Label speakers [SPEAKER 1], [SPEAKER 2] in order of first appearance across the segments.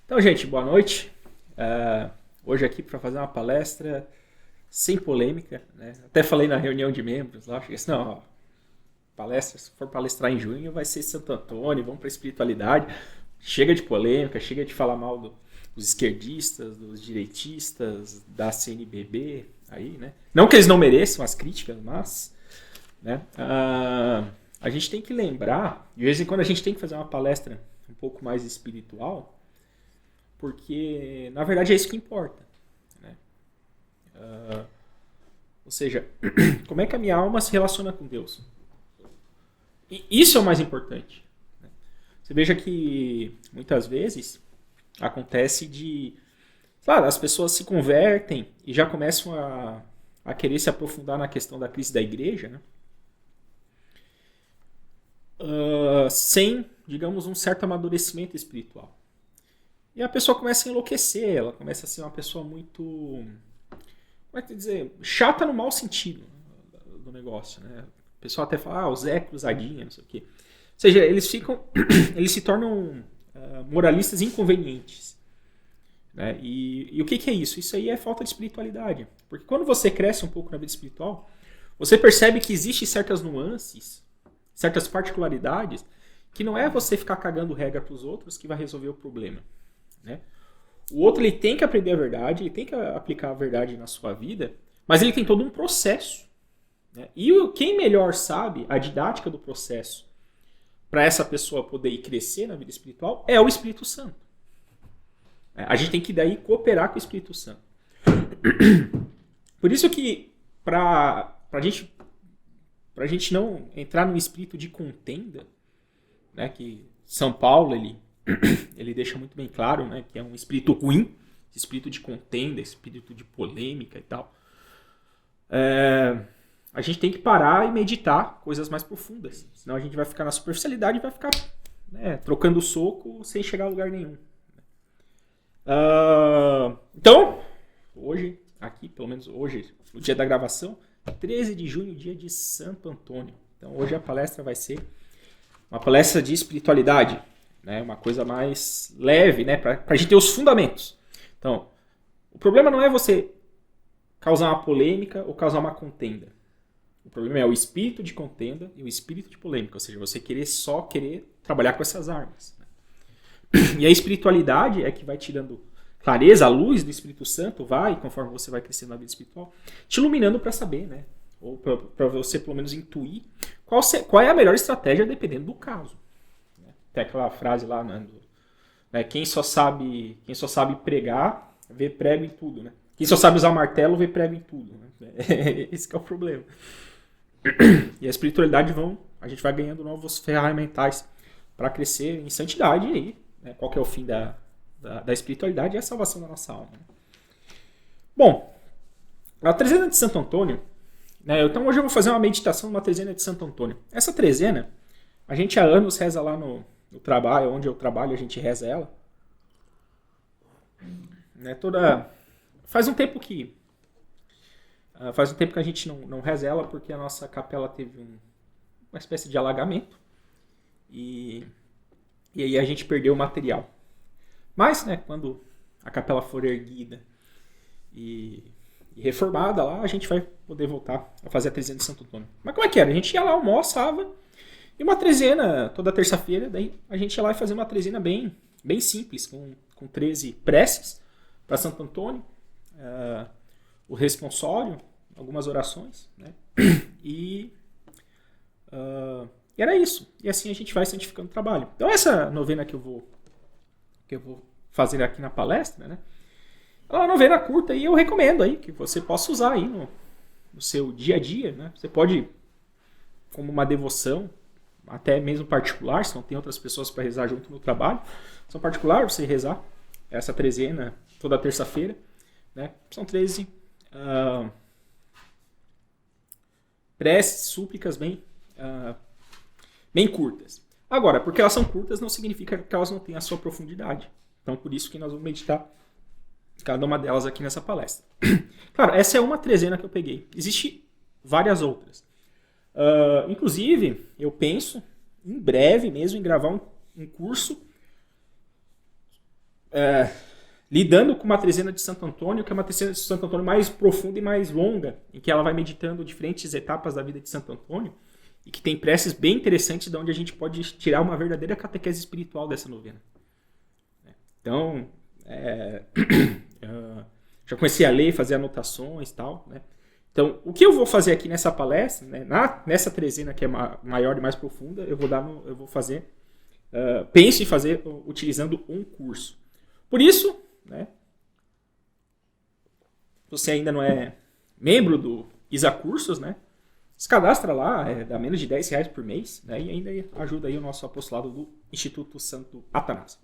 [SPEAKER 1] Então, gente, boa noite. Hoje aqui para fazer uma palestra sem polêmica, né? Até falei na reunião de membros lá, cheguei assim, não, ó, palestra, se for palestrar em junho, vai ser Santo Antônio, vamos para a espiritualidade. Chega de polêmica, chega de falar mal dos esquerdistas, dos direitistas, da CNBB, aí, né? Não que eles não mereçam as críticas, mas, né? A gente tem que lembrar, de vez em quando a gente tem que fazer uma palestra um pouco mais espiritual, porque na verdade é isso que importa, né? Ou seja, como é que a minha alma se relaciona com Deus? E isso é o mais importante, né? Você veja que muitas vezes acontece claro, as pessoas se convertem e já começam a querer se aprofundar na questão da crise da igreja, né? Sem, digamos, um certo amadurecimento espiritual. E a pessoa começa a enlouquecer, ela começa a ser uma pessoa muito, como é que dizer, chata no mau sentido do negócio, né? O pessoal até fala, o Zé cruzadinha, não sei o quê. Ou seja, eles se tornam moralistas inconvenientes, né? E o que é isso? Isso aí é falta de espiritualidade. Porque quando você cresce um pouco na vida espiritual, você percebe que existem certas nuances, certas particularidades, que não é você ficar cagando regra para os outros que vai resolver o problema, né? O outro ele tem que aprender a verdade, ele tem que aplicar a verdade na sua vida, mas ele tem todo um processo, né? E quem melhor sabe a didática do processo para essa pessoa poder ir crescer na vida espiritual é o Espírito Santo. A gente tem que daí cooperar com o Espírito Santo. Por isso que para a gente não entrar num espírito de contenda, né, que São Paulo ele deixa muito bem claro, né, que é um espírito ruim, espírito de contenda, espírito de polêmica e tal. A gente tem que parar e meditar coisas mais profundas, senão a gente vai ficar na superficialidade e vai ficar, né, trocando soco sem chegar a lugar nenhum. Então, hoje, aqui, pelo menos hoje, no dia da gravação, 13 de junho, dia de Santo Antônio. Então hoje a palestra vai ser uma palestra de espiritualidade, né? Uma coisa mais leve, né? Para a gente ter os fundamentos. Então, o problema não é você causar uma polêmica ou causar uma contenda. O problema é o espírito de contenda e o espírito de polêmica, ou seja, você só querer trabalhar com essas armas, né? E a espiritualidade é que vai te dando clareza, a luz do Espírito Santo vai, conforme você vai crescendo na vida espiritual, te iluminando para saber, né? Ou para você pelo menos intuir qual é a melhor estratégia dependendo do caso. Tem aquela frase lá, né? Quem só sabe pregar, vê prego em tudo, né? Quem só sabe usar martelo, vê prego em tudo, né? Esse que é o problema. E a espiritualidade a gente vai ganhando novos ferramentais para crescer em santidade. E aí, né? Qual que é o fim da espiritualidade? É a salvação da nossa alma. Bom, a trezena de Santo Antônio, né? Então hoje eu vou fazer uma meditação numa trezena de Santo Antônio. Essa trezena, a gente há anos reza lá no trabalho, onde eu trabalho, a gente reza ela. Né? Faz um tempo que a gente não reza ela, porque a nossa capela teve uma espécie de alagamento. E aí a gente perdeu o material. Mas, né, quando a capela for erguida e reformada lá, a gente vai poder voltar a fazer a trezena de Santo Antônio. Mas como é que era? A gente ia lá, almoçava, e uma trezena toda terça-feira, daí a gente ia lá e fazia uma trezena bem simples, com 13 preces para Santo Antônio, o responsório, algumas orações, né? E era isso. E assim a gente vai santificando o trabalho. Então essa novena que eu vou fazer aqui na palestra, né? É uma novena curta e eu recomendo aí que você possa usar aí no seu dia a dia, né? Você pode, como uma devoção, até mesmo particular, se não tem outras pessoas para rezar junto no trabalho, são particular você rezar essa trezena toda terça-feira, né? São 13 preces, súplicas bem curtas. Agora, porque elas são curtas não significa que elas não tenham a sua profundidade. Então, por isso que nós vamos meditar cada uma delas aqui nessa palestra. Claro, essa é uma trezena que eu peguei. Existem várias outras. Inclusive, eu penso, em breve mesmo, em gravar um curso lidando com uma trezena de Santo Antônio, que é uma trezena de Santo Antônio mais profunda e mais longa, em que ela vai meditando diferentes etapas da vida de Santo Antônio, e que tem preces bem interessantes de onde a gente pode tirar uma verdadeira catequese espiritual dessa novena. Então, já comecei a ler, fazer anotações e tal, né? Então, o que eu vou fazer aqui nessa palestra, né, nessa trezena que é maior e mais profunda, eu vou fazer, penso em fazer utilizando um curso. Por isso, né, você ainda não é membro do ISA Cursos, né? Se cadastra lá, dá menos de R$10 por mês, né, e ainda ajuda aí o nosso apostolado do Instituto Santo Atanásio.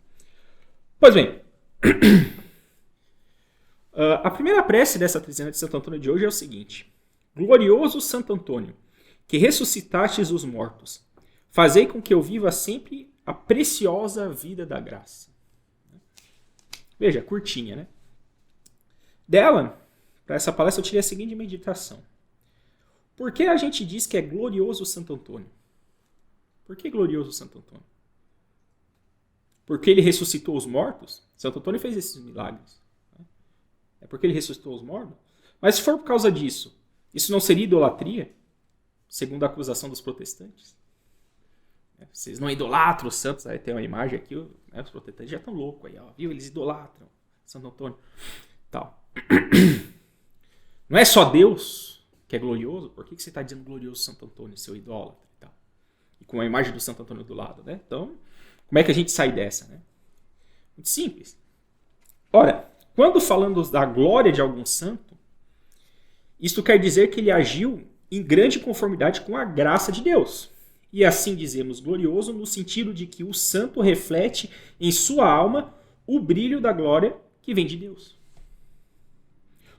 [SPEAKER 1] Pois bem, a primeira prece dessa trezena de Santo Antônio de hoje é o seguinte: Glorioso Santo Antônio, que ressuscitastes os mortos, fazei com que eu viva sempre a preciosa vida da graça. Veja, curtinha, né? Dela, para essa palestra, eu tirei a seguinte meditação. Por que a gente diz que é glorioso Santo Antônio? Por que glorioso Santo Antônio? Porque ele ressuscitou os mortos? Santo Antônio fez esses milagres. É porque ele ressuscitou os mortos? Mas se for por causa disso, isso não seria idolatria? Segundo a acusação dos protestantes? Vocês não idolatram os santos? Aí tem uma imagem aqui, os protestantes já estão loucos aí, ó, viu? Eles idolatram Santo Antônio. Tal. Não é só Deus que é glorioso? Por que você está dizendo glorioso Santo Antônio, seu idólatra? E, tal? E com a imagem do Santo Antônio do lado, né? Então, como é que a gente sai dessa, né? Muito simples. Ora, quando falamos da glória de algum santo, isto quer dizer que ele agiu em grande conformidade com a graça de Deus. E assim dizemos glorioso no sentido de que o santo reflete em sua alma o brilho da glória que vem de Deus.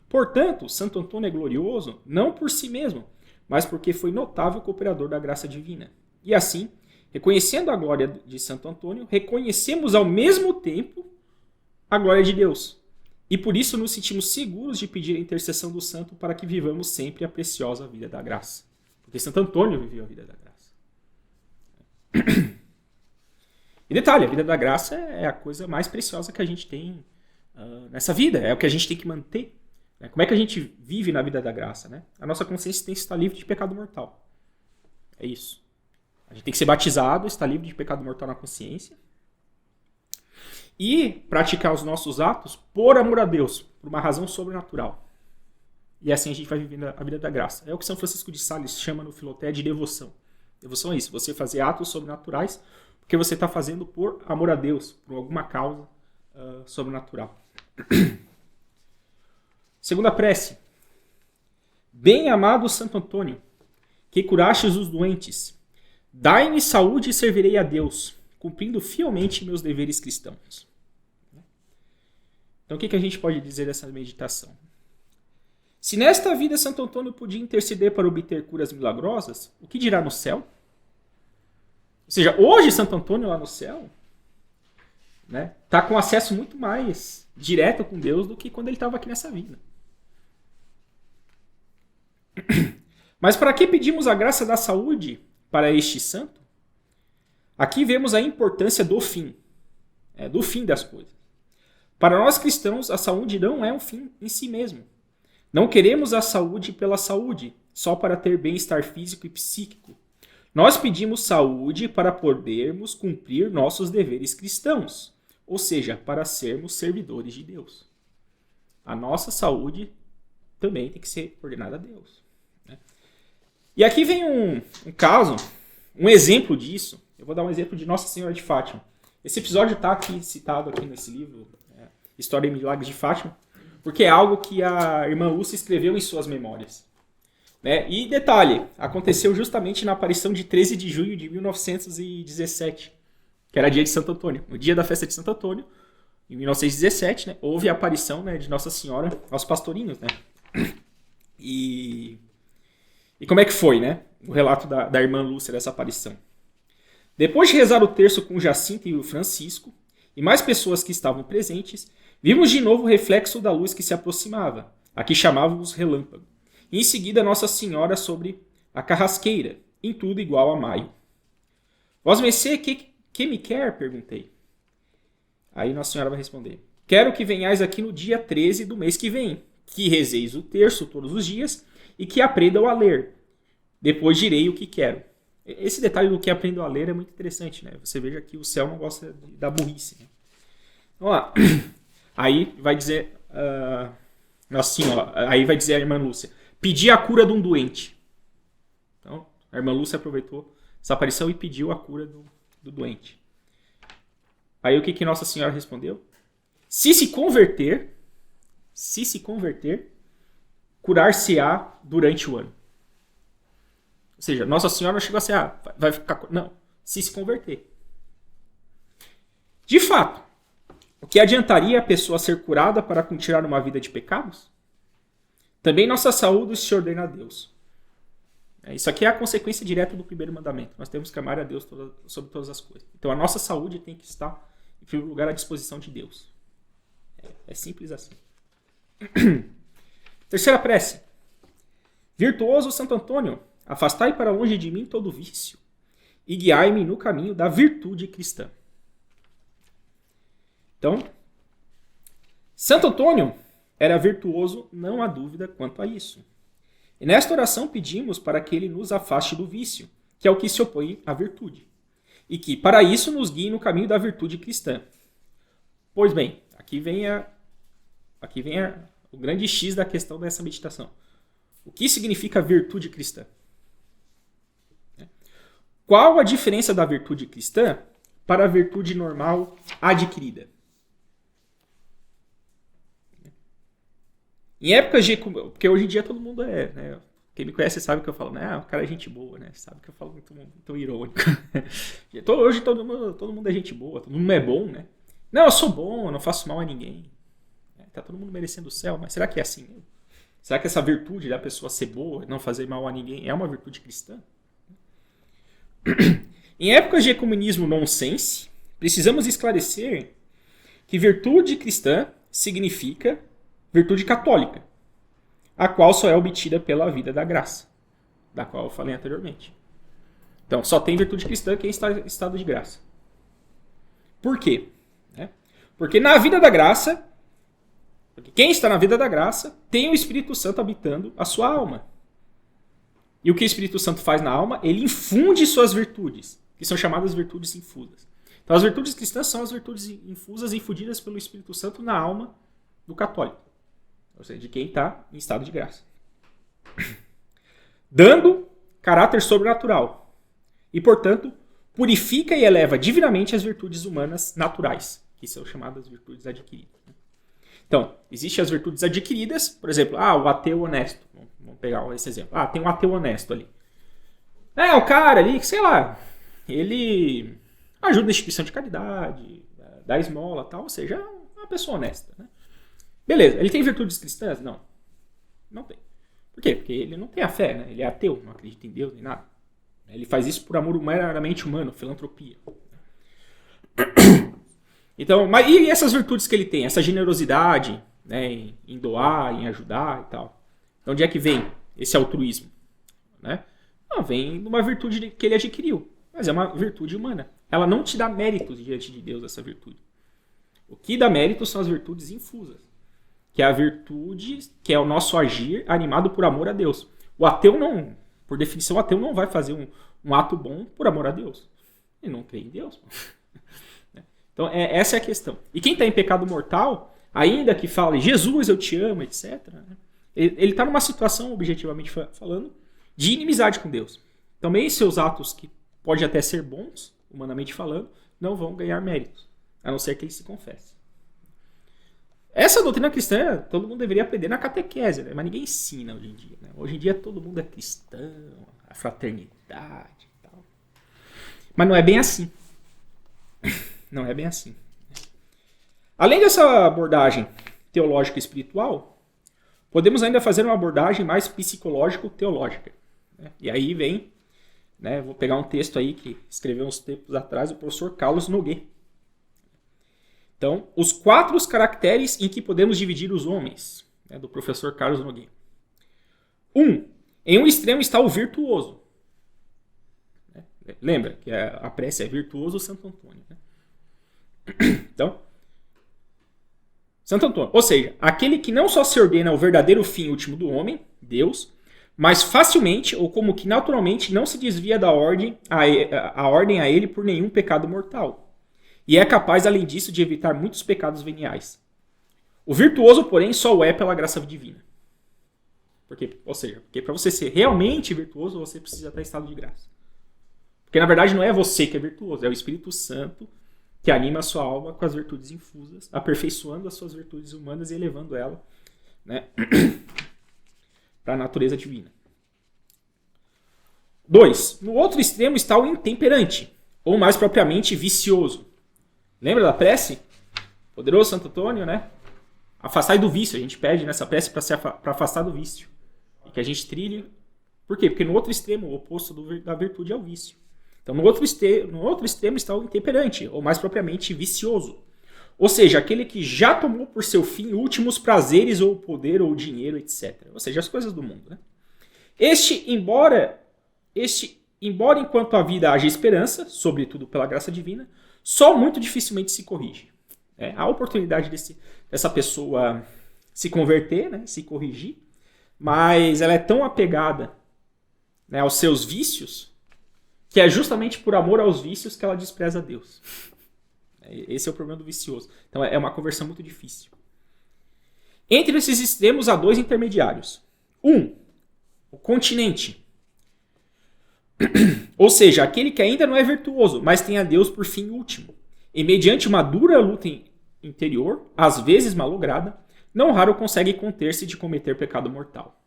[SPEAKER 1] Portanto, Santo Antônio é glorioso não por si mesmo, mas porque foi notável cooperador da graça divina. E assim, reconhecendo a glória de Santo Antônio, reconhecemos ao mesmo tempo a glória de Deus. E por isso nos sentimos seguros de pedir a intercessão do santo para que vivamos sempre a preciosa vida da graça. Porque Santo Antônio viveu a vida da graça. E detalhe, a vida da graça é a coisa mais preciosa que a gente tem nessa vida. É o que a gente tem que manter. Né? Como é que a gente vive na vida da graça? Né? A nossa consciência tem que estar livre de pecado mortal. É isso. A gente tem que ser batizado, estar livre de pecado mortal na consciência. E praticar os nossos atos por amor a Deus, por uma razão sobrenatural. E assim a gente vai vivendo a vida da graça. É o que São Francisco de Sales chama no Filotea de devoção. Devoção é isso, você fazer atos sobrenaturais porque você está fazendo por amor a Deus, por alguma causa sobrenatural. Segunda prece. Bem-amado Santo Antônio, que curastes os doentes, dai-me saúde e servirei a Deus, cumprindo fielmente meus deveres cristãos. Então o que a gente pode dizer dessa meditação? Se nesta vida Santo Antônio podia interceder para obter curas milagrosas, o que dirá no céu? Ou seja, hoje Santo Antônio lá no céu está com acesso muito mais direto com Deus do que quando ele estava aqui nessa vida. Mas para que pedimos a graça da saúde para este santo? Aqui vemos a importância do fim das coisas. Para nós cristãos, a saúde não é um fim em si mesmo. Não queremos a saúde pela saúde, só para ter bem-estar físico e psíquico. Nós pedimos saúde para podermos cumprir nossos deveres cristãos, ou seja, para sermos servidores de Deus. A nossa saúde também tem que ser ordenada a Deus. Né? E aqui vem um caso, um exemplo disso. Eu vou dar um exemplo de Nossa Senhora de Fátima. Esse episódio está aqui citado aqui nesse livro, História e Milagres de Fátima, porque é algo que a irmã Lúcia escreveu em suas memórias. Né? E detalhe, aconteceu justamente na aparição de 13 de junho de 1917, que era dia de Santo Antônio. No dia da festa de Santo Antônio, em 1917, né, houve a aparição, né, de Nossa Senhora aos pastorinhos. Né? E como é que foi, né? O relato da irmã Lúcia dessa aparição. Depois de rezar o terço com Jacinto e o Francisco, e mais pessoas que estavam presentes, vimos de novo o reflexo da luz que se aproximava, a que chamávamos relâmpago. E em seguida Nossa Senhora sobre a carrasqueira, em tudo igual a maio. Vós, messê, que me quer? Perguntei. Aí Nossa Senhora vai responder: quero que venhais aqui no dia 13 do mês que vem, que rezeis o terço todos os dias e que aprendam a ler. Depois direi o que quero. Esse detalhe do que aprendam a ler é muito interessante, né? Você veja que o céu não gosta da burrice. Né? Vamos lá. Aí vai dizer... assim, ó, aí vai dizer a irmã Lúcia: pedir a cura de um doente. Então, a irmã Lúcia aproveitou essa aparição e pediu a cura do doente. Aí o que Nossa Senhora respondeu? Se converter, curar-se-á durante o ano. Ou seja, Nossa Senhora não chegou a ser, vai ficar... Não, se converter. De fato, o que adiantaria a pessoa ser curada para continuar uma vida de pecados? Também nossa saúde se ordena a Deus. Isso aqui é a consequência direta do primeiro mandamento. Nós temos que amar a Deus sobre todas as coisas. Então a nossa saúde tem que estar, em primeiro lugar, à disposição de Deus. É simples assim. Terceira prece. Virtuoso Santo Antônio, afastai para longe de mim todo vício e guiai-me no caminho da virtude cristã. Então, Santo Antônio era virtuoso, não há dúvida quanto a isso. E nesta oração pedimos para que ele nos afaste do vício, que é o que se opõe à virtude, e que para isso nos guie no caminho da virtude cristã. Pois bem, aqui vem o grande X da questão dessa meditação. O que significa virtude cristã? Qual a diferença da virtude cristã para a virtude normal adquirida? Em épocas de... Porque hoje em dia todo mundo é... Né? Quem me conhece sabe que eu falo, né? O cara é gente boa, né? Sabe que eu falo muito irônico. Hoje todo mundo é gente boa, todo mundo é bom, né? Não, eu sou bom, eu não faço mal a ninguém. Tá todo mundo merecendo o céu, mas será que é assim mesmo? Será que essa virtude da pessoa ser boa e não fazer mal a ninguém é uma virtude cristã? Em épocas de ecumenismo nonsense, precisamos esclarecer que virtude cristã significa virtude católica, a qual só é obtida pela vida da graça, da qual eu falei anteriormente. Então, só tem virtude cristã quem está em estado de graça. Por quê? Porque na vida da graça, quem está na vida da graça tem o Espírito Santo habitando a sua alma. E o que o Espírito Santo faz na alma? Ele infunde suas virtudes, que são chamadas virtudes infusas. Então, as virtudes cristãs são as virtudes infusas, infundidas pelo Espírito Santo na alma do católico. Ou seja, de quem está em estado de graça. Dando caráter sobrenatural. E, portanto, purifica e eleva divinamente as virtudes humanas naturais, que são chamadas virtudes adquiridas. Então, existem as virtudes adquiridas, por exemplo, o ateu honesto. Vamos pegar esse exemplo. Tem um ateu honesto ali. O cara ali, que sei lá, ele ajuda na instituição de caridade, dá esmola e tal, ou seja, é uma pessoa honesta, né? Beleza, ele tem virtudes cristãs? Não. Não tem. Por quê? Porque ele não tem a fé, né? Ele é ateu, não acredita em Deus nem nada. Ele faz isso por amor meramente humano, filantropia. Então, mas e essas virtudes que ele tem? Essa generosidade, né, em doar, em ajudar e tal. Então, onde é que vem esse altruísmo? Né? Vem de uma virtude que ele adquiriu. Mas é uma virtude humana. Ela não te dá méritos diante de Deus, essa virtude. O que dá mérito são as virtudes infusas. Que é a virtude, que é o nosso agir animado por amor a Deus. O ateu não, por definição, o ateu não vai fazer um ato bom por amor a Deus. Ele não crê em Deus. Então, essa é a questão. E quem está em pecado mortal, ainda que fale Jesus, eu te amo, etc., ele está numa situação, objetivamente falando, de inimizade com Deus. Também seus atos, que podem até ser bons, humanamente falando, não vão ganhar méritos, a não ser que ele se confesse. Essa doutrina cristã, todo mundo deveria aprender na catequese, né? Mas ninguém ensina hoje em dia. Né? Hoje em dia todo mundo é cristão, a fraternidade e tal. Mas não é bem assim. Não é bem assim. Além dessa abordagem teológica e espiritual, podemos ainda fazer uma abordagem mais psicológico-teológica. Né? E aí vem, né, vou pegar um texto aí que escreveu uns tempos atrás o professor Carlos Noguet. Então, os 4 caracteres em que podemos dividir os homens, né, do professor Carlos Noguet. 1. Em um extremo está o virtuoso. Lembra que a prece é virtuoso Santo Antônio. Né? Então, Santo Antônio. Ou seja, aquele que não só se ordena ao verdadeiro fim último do homem, Deus, mas facilmente ou como que naturalmente não se desvia da ordem a ordem a ele por nenhum pecado mortal. E é capaz, além disso, de evitar muitos pecados veniais. O virtuoso, porém, só o é pela graça divina. Porque para você ser realmente virtuoso, você precisa estar em estado de graça. Porque na verdade não é você que é virtuoso, é o Espírito Santo que anima a sua alma com as virtudes infusas, aperfeiçoando as suas virtudes humanas e elevando ela, né, para a natureza divina. 2. No outro extremo está o intemperante, ou mais propriamente vicioso. Lembra da prece? Poderoso Santo Antônio, né? Afastai do vício. A gente pede nessa prece para afastar do vício. E que a gente trilhe. Por quê? Porque no outro extremo, o oposto da virtude é o vício. Então, no outro extremo está o intemperante, ou mais propriamente vicioso. Ou seja, aquele que já tomou por seu fim últimos prazeres, ou poder, ou dinheiro, etc. Ou seja, as coisas do mundo. Né? Embora enquanto a vida haja esperança, sobretudo pela graça divina, só muito dificilmente se corrige. Há a oportunidade dessa pessoa se converter, né, se corrigir, mas ela é tão apegada, né, aos seus vícios, que é justamente por amor aos vícios que ela despreza Deus. Esse é o problema do vicioso. Então é uma conversão muito difícil. Entre esses extremos há 2 intermediários. O continente. Ou seja, aquele que ainda não é virtuoso, mas tem a Deus por fim último. E mediante uma dura luta interior, às vezes malograda, não raro consegue conter-se de cometer pecado mortal.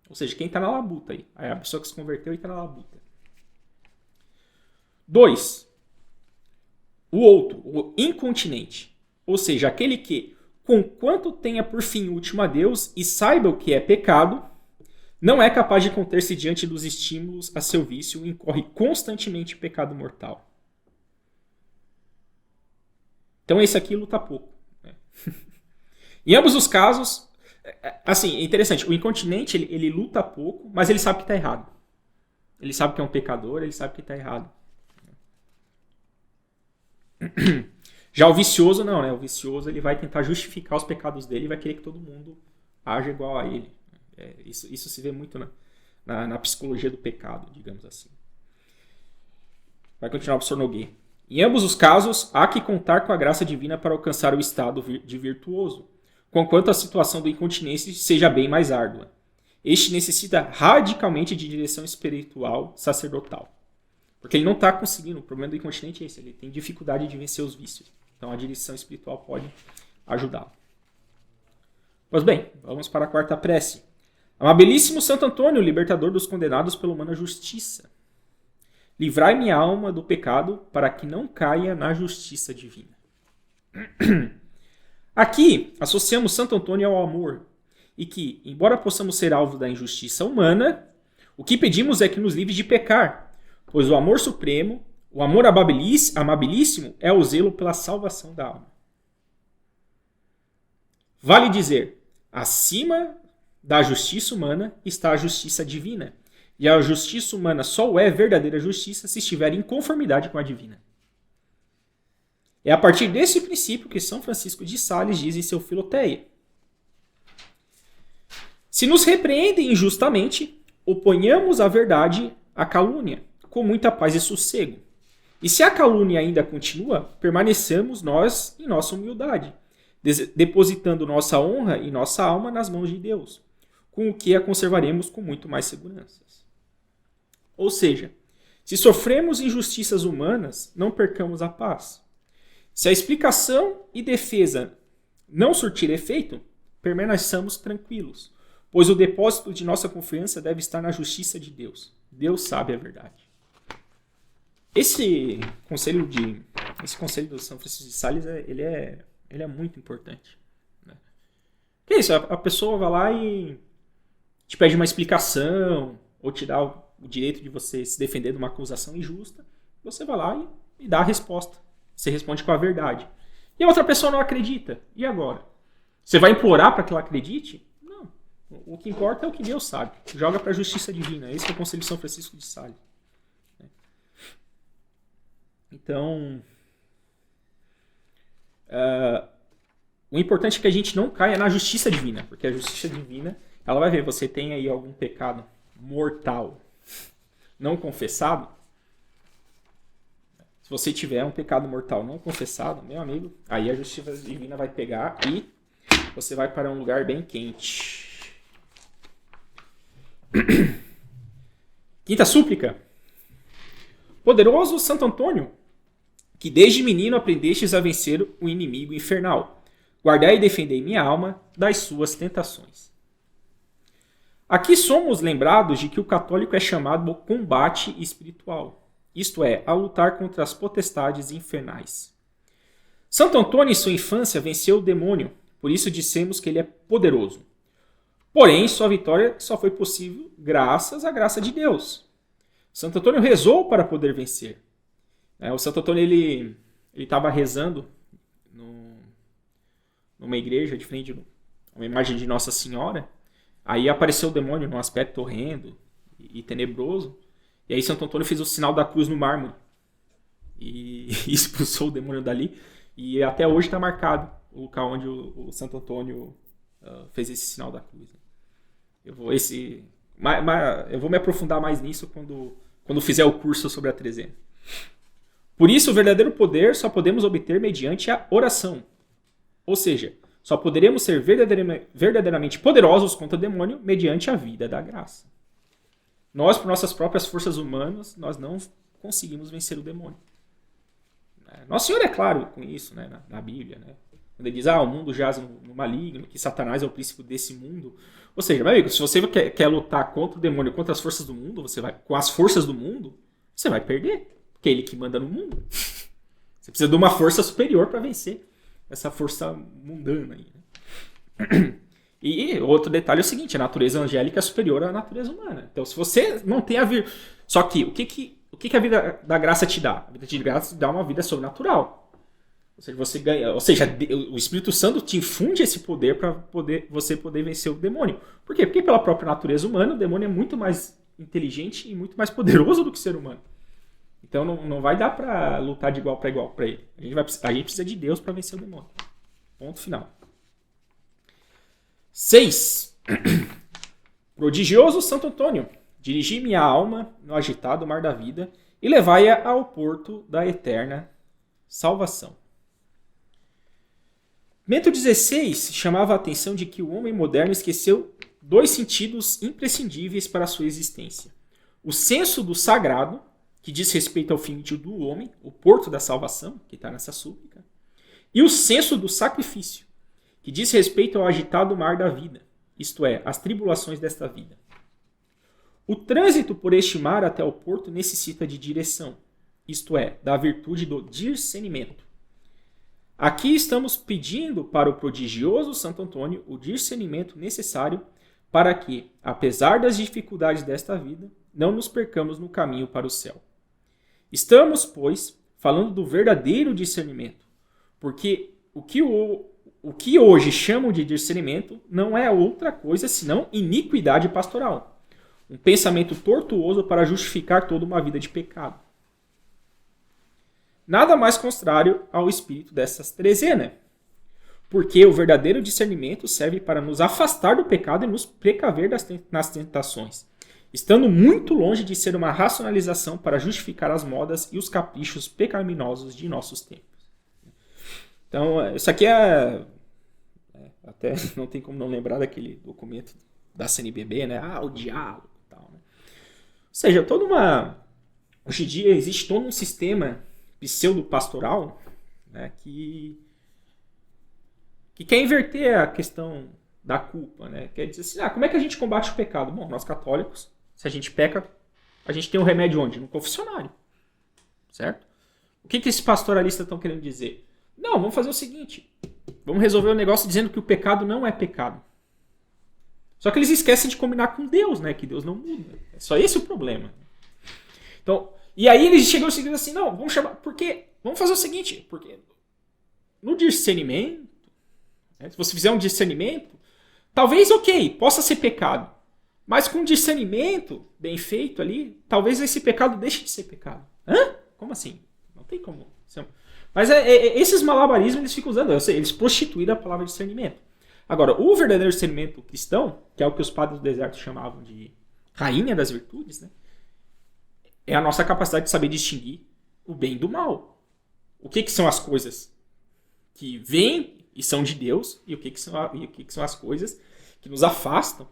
[SPEAKER 1] Ou seja, quem está na labuta aí. É a pessoa que se converteu e está na labuta. 2. O outro, o incontinente. Ou seja, aquele que, conquanto tenha por fim último a Deus e saiba o que é pecado, não é capaz de conter-se diante dos estímulos a seu vício e incorre constantemente em pecado mortal. Então esse aqui luta pouco. Né? Em ambos os casos, assim, é interessante, o incontinente ele luta pouco, mas ele sabe que está errado. Ele sabe que é um pecador, ele sabe que está errado. Já o vicioso não, né? O vicioso ele vai tentar justificar os pecados dele e vai querer que todo mundo haja igual a ele. Isso se vê muito na psicologia do pecado, digamos assim. Vai continuar o professor Nogueira. Em ambos os casos, há que contar com a graça divina para alcançar o estado de virtuoso, conquanto a situação do incontinência seja bem mais árdua. Este necessita radicalmente de direção espiritual sacerdotal. Porque ele não está conseguindo. O problema do incontinente é esse. Ele tem dificuldade de vencer os vícios. Então a direção espiritual pode ajudá-lo. Pois bem, vamos para a quarta prece. Amabilíssimo Santo Antônio, libertador dos condenados pela humana justiça. Livrai minha alma do pecado para que não caia na justiça divina. Aqui associamos Santo Antônio ao amor. E que, embora possamos ser alvo da injustiça humana, o que pedimos é que nos livre de pecar. Pois o amor supremo, o amor amabilíssimo, é o zelo pela salvação da alma. Vale dizer, acima da justiça humana está a justiça divina. E a justiça humana só é verdadeira justiça se estiver em conformidade com a divina. É a partir desse princípio que São Francisco de Sales diz em seu Filoteia. Se nos repreendem injustamente, oponhamos a verdade à calúnia, com muita paz e sossego. E se a calúnia ainda continua, permaneçamos nós em nossa humildade, depositando nossa honra e nossa alma nas mãos de Deus, com o que a conservaremos com muito mais seguranças. Ou seja, se sofremos injustiças humanas, não percamos a paz. Se a explicação e defesa não surtir efeito, permaneçamos tranquilos, pois o depósito de nossa confiança deve estar na justiça de Deus. Deus sabe a verdade. Esse conselho do São Francisco de Sales, ele é muito importante. Né? Que é isso? A pessoa vai lá e te pede uma explicação, ou te dá o direito de você se defender de uma acusação injusta. Você vai lá e dá a resposta. Você responde com a verdade. E a outra pessoa não acredita. E agora? Você vai implorar para que ela acredite? Não. O que importa é o que Deus sabe. Joga para a justiça divina. Esse é o conselho de São Francisco de Sales. Então, o importante é que a gente não caia na justiça divina, porque a justiça divina, ela vai ver, você tem aí algum pecado mortal não confessado. Se você tiver um pecado mortal não confessado, meu amigo, aí a justiça divina vai pegar e você vai para um lugar bem quente. Quinta súplica. Poderoso Santo Antônio, que desde menino aprendestes a vencer o inimigo infernal, guardai e defendei minha alma das suas tentações. Aqui somos lembrados de que o católico é chamado ao combate espiritual, isto é, a lutar contra as potestades infernais. Santo Antônio, em sua infância, venceu o demônio, por isso dissemos que ele é poderoso. Porém, sua vitória só foi possível graças à graça de Deus. Santo Antônio rezou para poder vencer. O Santo Antônio ele estava rezando numa igreja de frente a uma imagem de Nossa Senhora. Aí apareceu o demônio num aspecto horrendo e tenebroso. E aí Santo Antônio fez o sinal da cruz no mármore. E expulsou o demônio dali. E até hoje está marcado o local onde o Santo Antônio fez esse sinal da cruz. Eu vou me aprofundar mais nisso quando fizer o curso sobre a trezena. Por isso, o verdadeiro poder só podemos obter mediante a oração. Ou seja, só poderemos ser verdadeiramente poderosos contra o demônio mediante a vida da graça. Nós, por nossas próprias forças humanas, nós não conseguimos vencer o demônio. Nosso Senhor é claro com isso, né, na Bíblia. Né? Quando ele diz, o mundo jaz no maligno, que Satanás é o príncipe desse mundo. Ou seja, meu amigo, se você quer lutar contra o demônio, contra as forças do mundo, com as forças do mundo, você vai perder. Porque é ele que manda no mundo. Você precisa de uma força superior para vencer essa força mundana aí. Né? E outro detalhe é o seguinte, a natureza angélica é superior à natureza humana. Então, se você não tem a vida... Só que, o que a vida da graça te dá? A vida de graça te dá uma vida sobrenatural. Ou seja, você ganha... Ou seja, o Espírito Santo te infunde esse poder para você poder vencer o demônio. Por quê? Porque pela própria natureza humana, o demônio é muito mais inteligente e muito mais poderoso do que o ser humano. Então não vai dar para lutar de igual para igual para ele. A gente precisa de Deus para vencer o demônio. Ponto final. 6. Prodigioso Santo Antônio, dirigi minha alma no agitado mar da vida e levai-a ao porto da eterna salvação. Bento XVI chamava a atenção de que o homem moderno esqueceu 2 sentidos imprescindíveis para a sua existência. O senso do sagrado, que diz respeito ao fim do homem, o porto da salvação, que está nessa súplica, e o senso do sacrifício, que diz respeito ao agitado mar da vida, isto é, as tribulações desta vida. O trânsito por este mar até o porto necessita de direção, isto é, da virtude do discernimento. Aqui estamos pedindo para o prodigioso Santo Antônio o discernimento necessário para que, apesar das dificuldades desta vida, não nos percamos no caminho para o céu. Estamos, pois, falando do verdadeiro discernimento, porque o que hoje chamam de discernimento não é outra coisa senão iniquidade pastoral, um pensamento tortuoso para justificar toda uma vida de pecado. Nada mais contrário ao espírito dessas trezena, porque o verdadeiro discernimento serve para nos afastar do pecado e nos precaver nas tentações, estando muito longe de ser uma racionalização para justificar as modas e os caprichos pecaminosos de nossos tempos. Então, isso aqui até não tem como não lembrar daquele documento da CNBB, né? O diálogo e tal. Né? Ou seja, hoje em dia existe todo um sistema pseudo-pastoral, né, que quer inverter a questão da culpa, né? Quer dizer assim, como é que a gente combate o pecado? Bom, nós católicos, se a gente peca, a gente tem um remédio onde? No confessionário. Certo? O que esses pastoralistas estão querendo dizer? Não, vamos fazer o seguinte. Vamos resolver o negócio dizendo que o pecado não é pecado. Só que eles esquecem de combinar com Deus, né? Que Deus não muda. É só esse o problema. Então, e aí eles chegam e dizem assim, não, vamos chamar... Porque, vamos fazer o seguinte, porque no discernimento, né, se você fizer um discernimento, talvez, possa ser pecado. Mas com discernimento bem feito ali, talvez esse pecado deixe de ser pecado. Hã? Como assim? Não tem como. Mas esses malabarismos eles ficam usando, eles prostituíram a palavra discernimento. Agora, o verdadeiro discernimento cristão, que é o que os padres do deserto chamavam de rainha das virtudes, né? É a nossa capacidade de saber distinguir o bem do mal. O que são as coisas que vêm e são de Deus e o que são as coisas que nos afastam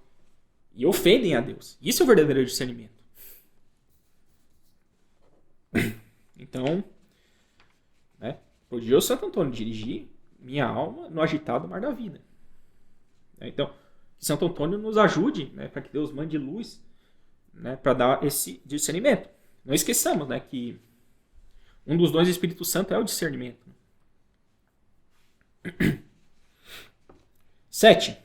[SPEAKER 1] e ofendem a Deus. Isso é o verdadeiro discernimento. Então, né, prodigioso Santo Antônio, dirigir minha alma no agitado mar da vida. Então, que Santo Antônio nos ajude, né, para que Deus mande luz, né, para dar esse discernimento. Não esqueçamos, né, que um dos dons do Espírito Santo é o discernimento. 7.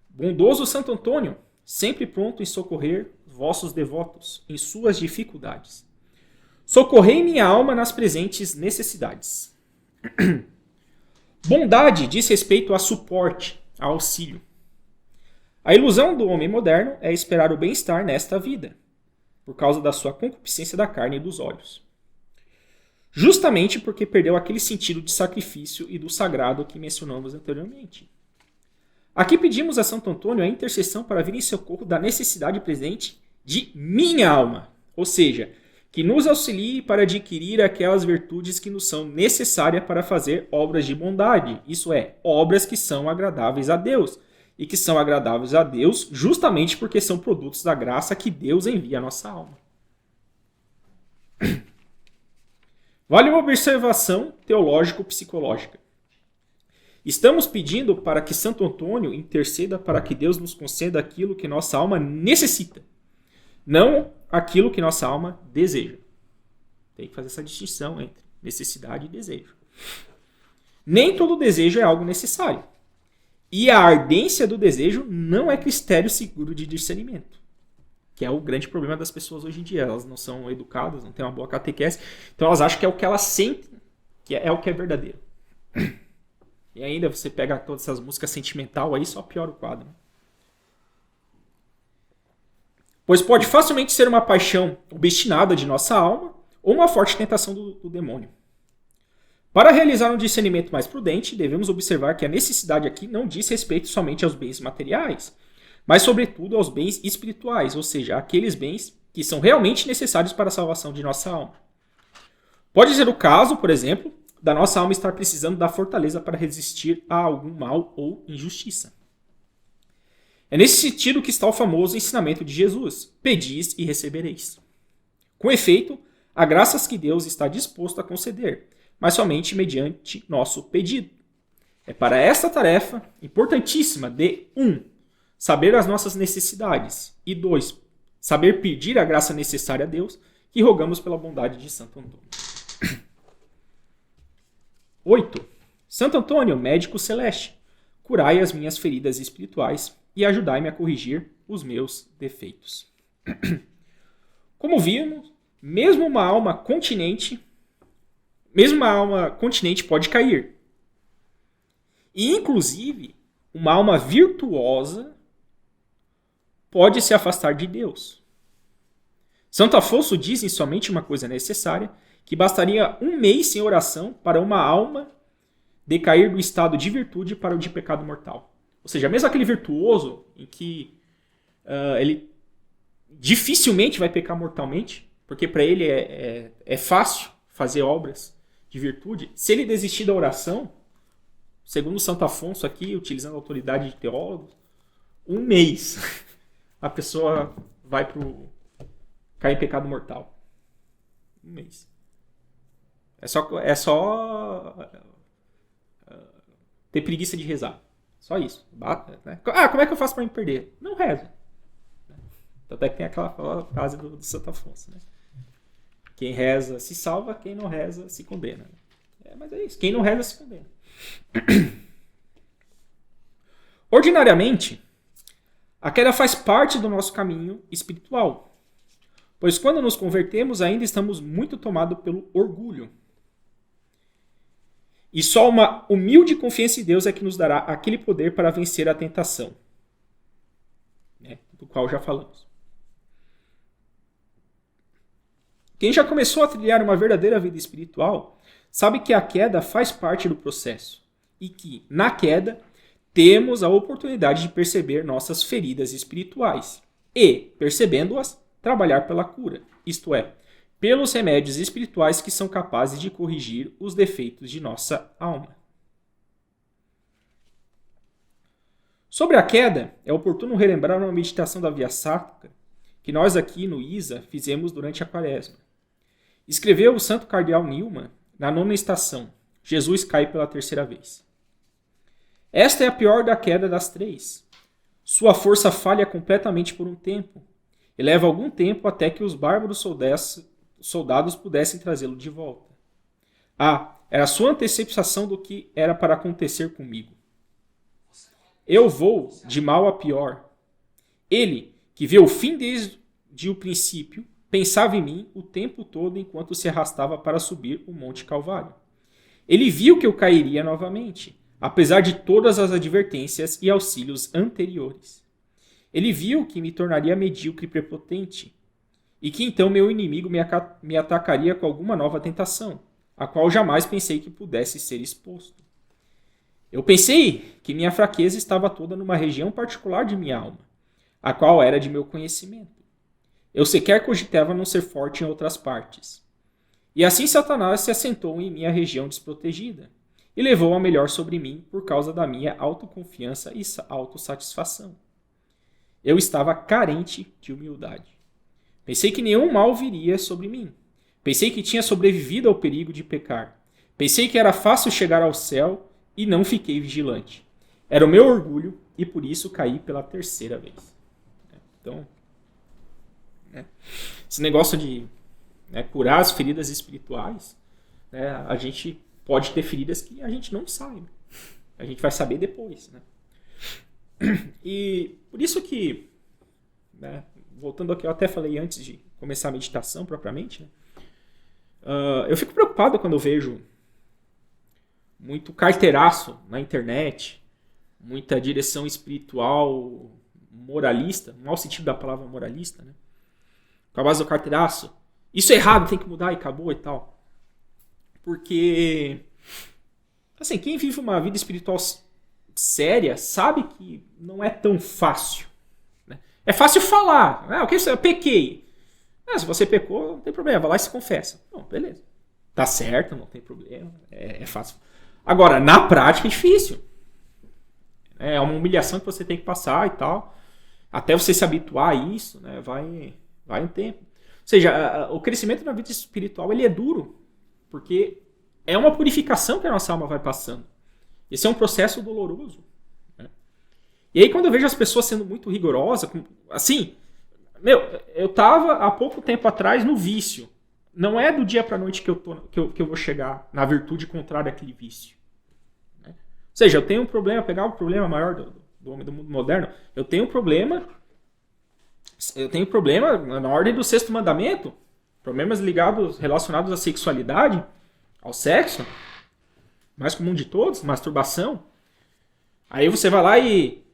[SPEAKER 1] Bondoso Santo Antônio, sempre pronto em socorrer vossos devotos em suas dificuldades. Socorrei minha alma nas presentes necessidades. Bondade diz respeito a suporte, a auxílio. A ilusão do homem moderno é esperar o bem-estar nesta vida, por causa da sua concupiscência da carne e dos olhos. Justamente porque perdeu aquele sentido de sacrifício e do sagrado que mencionamos anteriormente. Aqui pedimos a Santo Antônio a intercessão para vir em socorro da necessidade presente de minha alma, ou seja, que nos auxilie para adquirir aquelas virtudes que nos são necessárias para fazer obras de bondade, isso é, obras que são agradáveis a Deus, e que são agradáveis a Deus justamente porque são produtos da graça que Deus envia à nossa alma. Vale uma observação teológico-psicológica. Estamos pedindo para que Santo Antônio interceda para que Deus nos conceda aquilo que nossa alma necessita, não aquilo que nossa alma deseja. Tem que fazer essa distinção entre necessidade e desejo. Nem todo desejo é algo necessário. E a ardência do desejo não é critério seguro de discernimento, que é o grande problema das pessoas hoje em dia. Elas não são educadas, não têm uma boa catequese, então elas acham que é o que elas sentem, que é o que é verdadeiro. E ainda você pega todas essas músicas sentimental aí, só piora o quadro. Pois pode facilmente ser uma paixão obstinada de nossa alma ou uma forte tentação do demônio. Para realizar um discernimento mais prudente, devemos observar que a necessidade aqui não diz respeito somente aos bens materiais, mas sobretudo aos bens espirituais, ou seja, aqueles bens que são realmente necessários para a salvação de nossa alma. Pode ser o caso, por exemplo, da nossa alma estar precisando da fortaleza para resistir a algum mal ou injustiça. É nesse sentido que está o famoso ensinamento de Jesus: pedis e recebereis. Com efeito, há graças que Deus está disposto a conceder, mas somente mediante nosso pedido. É para esta tarefa importantíssima de 1. Saber as nossas necessidades e 2. Saber pedir a graça necessária a Deus, que rogamos pela bondade de Santo Antônio. 8. Santo Antônio, médico celeste, curai as minhas feridas espirituais e ajudai-me a corrigir os meus defeitos. Como vimos, mesmo uma alma continente pode cair. E, inclusive, uma alma virtuosa pode se afastar de Deus. Santo Afonso diz em Somente uma Coisa Necessária que bastaria 1 mês sem oração para uma alma decair do estado de virtude para o de pecado mortal. Ou seja, mesmo aquele virtuoso em que ele dificilmente vai pecar mortalmente, porque para ele é fácil fazer obras de virtude, se ele desistir da oração, segundo Santo Afonso aqui, utilizando a autoridade de teólogos, 1 mês a pessoa vai cair em pecado mortal. 1 mês. É só ter preguiça de rezar. Só isso. Né? Como é que eu faço para me perder? Não reza. Tanto é que tem aquela frase do Santo Afonso, né? Quem reza se salva, quem não reza se condena. Mas é isso. Quem não reza se condena. Ordinariamente, a queda faz parte do nosso caminho espiritual. Pois quando nos convertemos, ainda estamos muito tomados pelo orgulho. E só uma humilde confiança em Deus é que nos dará aquele poder para vencer a tentação, né, do qual já falamos. Quem já começou a trilhar uma verdadeira vida espiritual sabe que a queda faz parte do processo e que, na queda, temos a oportunidade de perceber nossas feridas espirituais e, percebendo-as, trabalhar pela cura, isto é, pelos remédios espirituais que são capazes de corrigir os defeitos de nossa alma. Sobre a queda, é oportuno relembrar uma meditação da Via Sacra que nós aqui no ISA fizemos durante a Quaresma. Escreveu o Santo Cardeal Newman na 9ª estação, Jesus cai pela 3ª vez. Esta é a pior da queda das 3. Sua força falha completamente por um tempo, e leva algum tempo até que os bárbaros soldados pudessem trazê-lo de volta. Era a sua antecipação do que era para acontecer comigo. Eu vou de mal a pior. Ele, que vê o fim desde o princípio, pensava em mim o tempo todo enquanto se arrastava para subir o Monte Calvário. Ele viu que eu cairia novamente, apesar de todas as advertências e auxílios anteriores. Ele viu que me tornaria medíocre e prepotente, e que então meu inimigo me atacaria com alguma nova tentação, a qual jamais pensei que pudesse ser exposto. Eu pensei que minha fraqueza estava toda numa região particular de minha alma, a qual era de meu conhecimento. Eu sequer cogitava não ser forte em outras partes. E assim Satanás se assentou em minha região desprotegida e levou a melhor sobre mim por causa da minha autoconfiança e autossatisfação. Eu estava carente de humildade. Pensei que nenhum mal viria sobre mim. Pensei que tinha sobrevivido ao perigo de pecar. Pensei que era fácil chegar ao céu e não fiquei vigilante. Era o meu orgulho e por isso caí pela 3ª vez. Então, esse negócio de curar as feridas espirituais, a gente pode ter feridas que a gente não sabe. A gente vai saber depois. E por isso que, voltando aqui, eu até falei antes de começar a meditação propriamente, eu fico preocupado quando eu vejo muito carteiraço na internet, muita direção espiritual moralista, no mau sentido da palavra moralista, com a base do carteiraço. Isso é errado, tem que mudar e acabou e tal. Porque, assim, quem vive uma vida espiritual séria sabe que não é tão fácil. É fácil falar. Eu pequei. Se você pecou, não tem problema, vai lá e se confessa. Não, beleza. Tá certo, não tem problema. É fácil. Agora, na prática é difícil. É uma humilhação que você tem que passar e tal. Até você se habituar a isso, vai um tempo. Ou seja, o crescimento na vida espiritual ele é duro. Porque é uma purificação que a nossa alma vai passando. Esse é um processo doloroso. E aí quando eu vejo as pessoas sendo muito rigorosas, assim, eu estava há pouco tempo atrás no vício. Não é do dia para a noite que eu vou chegar na virtude contrária àquele vício. Ou seja, eu tenho um problema, pegar o problema maior do homem do mundo moderno, eu tenho um problema na ordem do 6º mandamento, problemas relacionados à sexualidade, ao sexo, mais comum de todos, masturbação. Aí você vai lá e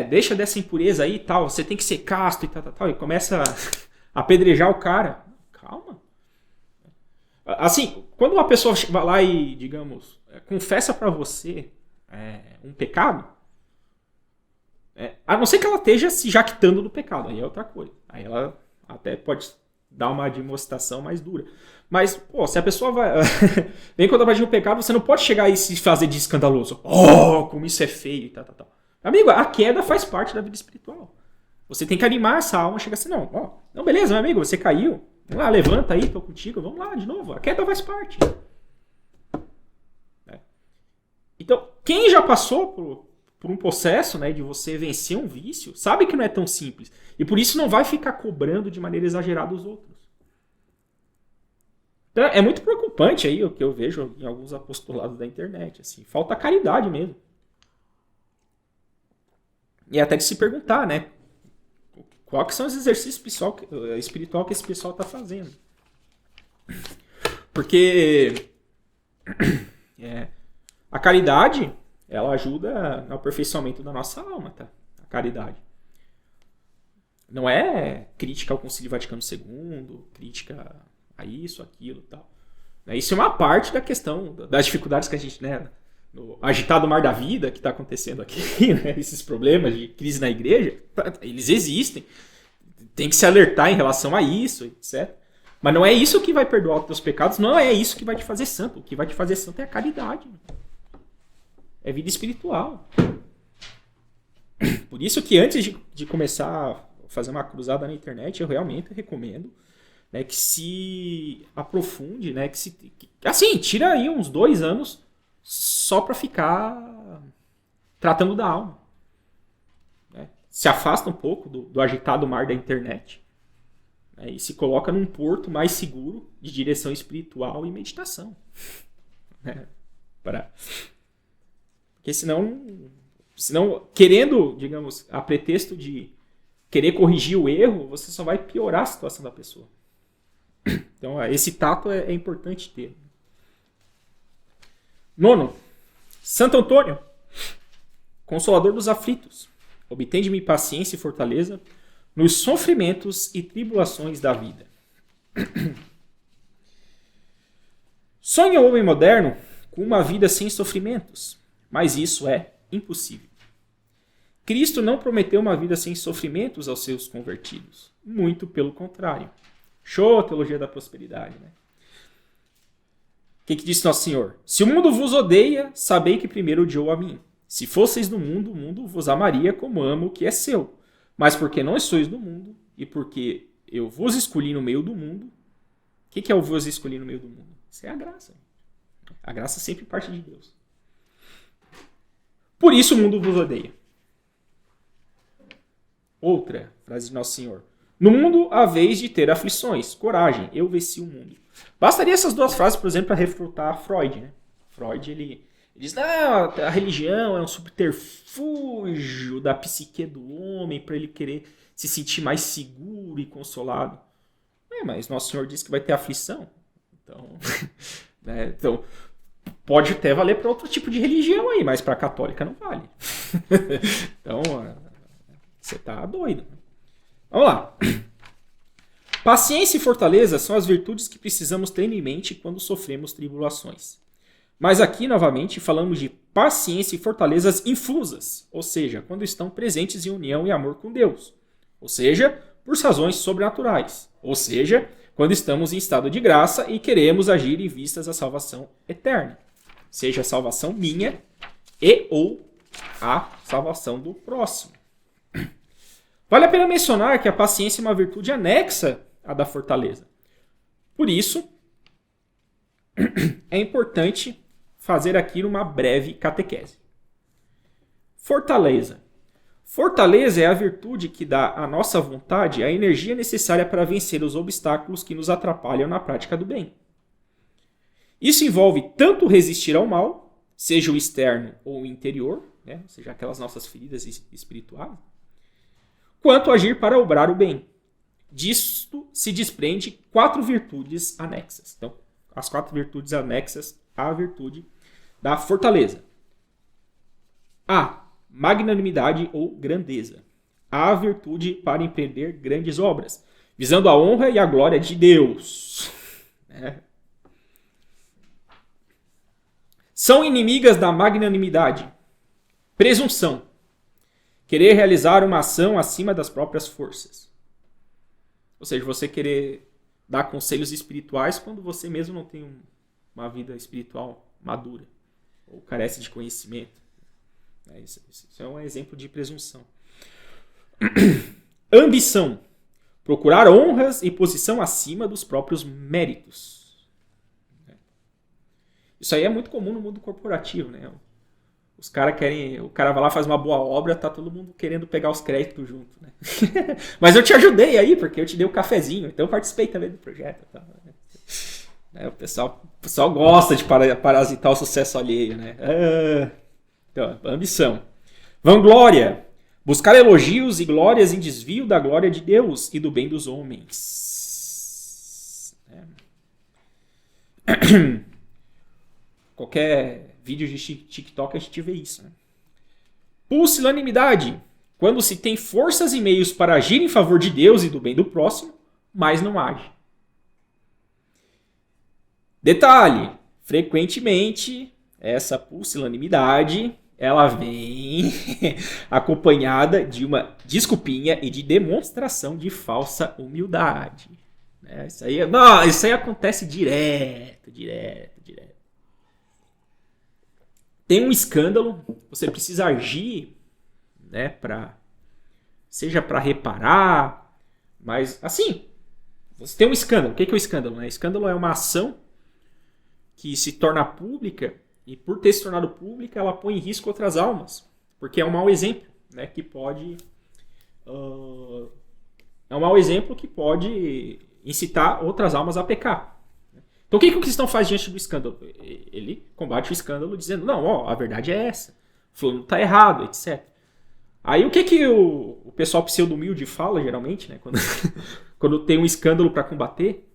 [SPEAKER 1] deixa dessa impureza aí e tal, você tem que ser casto e tal, e começa a apedrejar o cara. Calma. Assim, quando uma pessoa vai lá e, digamos, confessa pra você um pecado, a não ser que ela esteja se jactando do pecado, aí é outra coisa. Aí ela até pode dar uma demonstração mais dura. Mas, se a pessoa vem contra de um pecado, você não pode chegar e se fazer de escandaloso. Como isso é feio e tal. Amigo, a queda faz parte da vida espiritual. Você tem que animar essa alma, chegar assim, não, beleza, meu amigo, você caiu. Vamos lá, levanta aí, tô contigo, vamos lá de novo. A queda faz parte. Então, quem já passou por um processo de você vencer um vício, sabe que não é tão simples. E por isso não vai ficar cobrando de maneira exagerada os outros. Então, é muito preocupante aí o que eu vejo em alguns apostolados da internet. Assim, falta caridade mesmo. E até de se perguntar, qual que são os exercícios espiritual que esse pessoal está fazendo. Porque a caridade, ela ajuda no aperfeiçoamento da nossa alma, tá? A caridade. Não é crítica ao Concílio Vaticano II, crítica a isso, aquilo e tal. Isso é uma parte da questão das dificuldades que a gente, né, no agitado mar da vida que está acontecendo aqui, né, esses problemas de crise na igreja, eles existem. Tem que se alertar em relação a isso, etc. Mas não é isso que vai perdoar os teus pecados, não é isso que vai te fazer santo. O que vai te fazer santo é a caridade. É vida espiritual. Por isso que antes de começar a fazer uma cruzada na internet, eu realmente recomendo, né, que se aprofunde, né, assim, tira aí uns 2 anos só para ficar tratando da alma. Né? Se afasta um pouco do agitado mar da internet, né, e se coloca num porto mais seguro de direção espiritual e meditação. Né? Porque senão, querendo, digamos, a pretexto de querer corrigir o erro, você só vai piorar a situação da pessoa. Então, esse tato é importante ter. 9. Santo Antônio, consolador dos aflitos, obtém de mim paciência e fortaleza nos sofrimentos e tribulações da vida. Sonha o homem moderno com uma vida sem sofrimentos, mas isso é impossível. Cristo não prometeu uma vida sem sofrimentos aos seus convertidos. Muito pelo contrário. Show, teologia da prosperidade, né? O que disse Nosso Senhor? Se o mundo vos odeia, sabei que primeiro odiou a mim. Se fosseis do mundo, o mundo vos amaria como amo o que é seu. Mas porque não sois do mundo, e porque eu vos escolhi no meio do mundo. O que é o vos escolhi no meio do mundo? Isso é a graça. A graça sempre parte de Deus. Por isso o mundo vos odeia. Outra frase de Nosso Senhor. No mundo haveis de ter aflições. Coragem, eu venci o mundo. Bastaria essas 2 frases, por exemplo, para refutar Freud. Né? Freud, ele diz, não, a religião é um subterfúgio da psique do homem para ele querer se sentir mais seguro e consolado. Mas Nosso Senhor disse que vai ter aflição. Então, né? Então pode até valer para outro tipo de religião aí, mas para a católica não vale. Então, você tá doido. Vamos lá. Paciência e fortaleza são as virtudes que precisamos ter em mente quando sofremos tribulações. Mas aqui, novamente, falamos de paciência e fortalezas infusas, ou seja, quando estão presentes em união e amor com Deus. Ou seja, por razões sobrenaturais. Ou seja, quando estamos em estado de graça e queremos agir em vistas à salvação eterna. Seja a salvação minha e ou a salvação do próximo. Vale a pena mencionar que a paciência é uma virtude anexa à da fortaleza. Por isso, é importante fazer aqui uma breve catequese. Fortaleza. Fortaleza é a virtude que dá à nossa vontade a energia necessária para vencer os obstáculos que nos atrapalham na prática do bem. Isso envolve tanto resistir ao mal, seja o externo ou o interior, né? Ou seja, aquelas nossas feridas espirituais, quanto agir para obrar o bem. Disto se desprende 4 virtudes anexas. Então, as 4 virtudes anexas à virtude da fortaleza. A. Magnanimidade ou grandeza. A virtude para empreender grandes obras, visando a honra e a glória de Deus. São inimigas da magnanimidade. Presunção. Querer realizar uma ação acima das próprias forças. Ou seja, você querer dar conselhos espirituais quando você mesmo não tem uma vida espiritual madura. Ou carece de conhecimento. Isso é um exemplo de presunção. Ambição. Procurar honras e posição acima dos próprios méritos. Isso aí é muito comum no mundo corporativo, né? Os caras querem... O cara vai lá, faz uma boa obra, tá todo mundo querendo pegar os créditos junto, né? Mas eu te ajudei aí, porque eu te dei o cafezinho, então eu participei também do projeto. Tá? O pessoal gosta de parasitar o sucesso alheio, né? Então, ambição. Vanglória. Buscar elogios e glórias em desvio da glória de Deus e do bem dos homens. Qualquer vídeo de TikTok a gente vê isso. Né? Pusilanimidade. Quando se tem forças e meios para agir em favor de Deus e do bem do próximo, mas não age. Detalhe, frequentemente essa pusilanimidade ela vem acompanhada de uma desculpinha e de demonstração de falsa humildade. Isso aí acontece direto. Tem um escândalo, você precisa agir, né, seja para reparar, mas assim, você tem um escândalo. O que é o escândalo? Né? Escândalo é uma ação que se torna pública e por ter se tornado pública ela põe em risco outras almas, porque é um mau exemplo, né, que pode é um mau exemplo que pode incitar outras almas a pecar. Então o que o cristão faz diante do escândalo? Ele combate o escândalo dizendo, não, a verdade é essa, o fulano está errado, etc. Aí o que o pessoal pseudo-humilde fala geralmente, né, quando tem um escândalo para combater?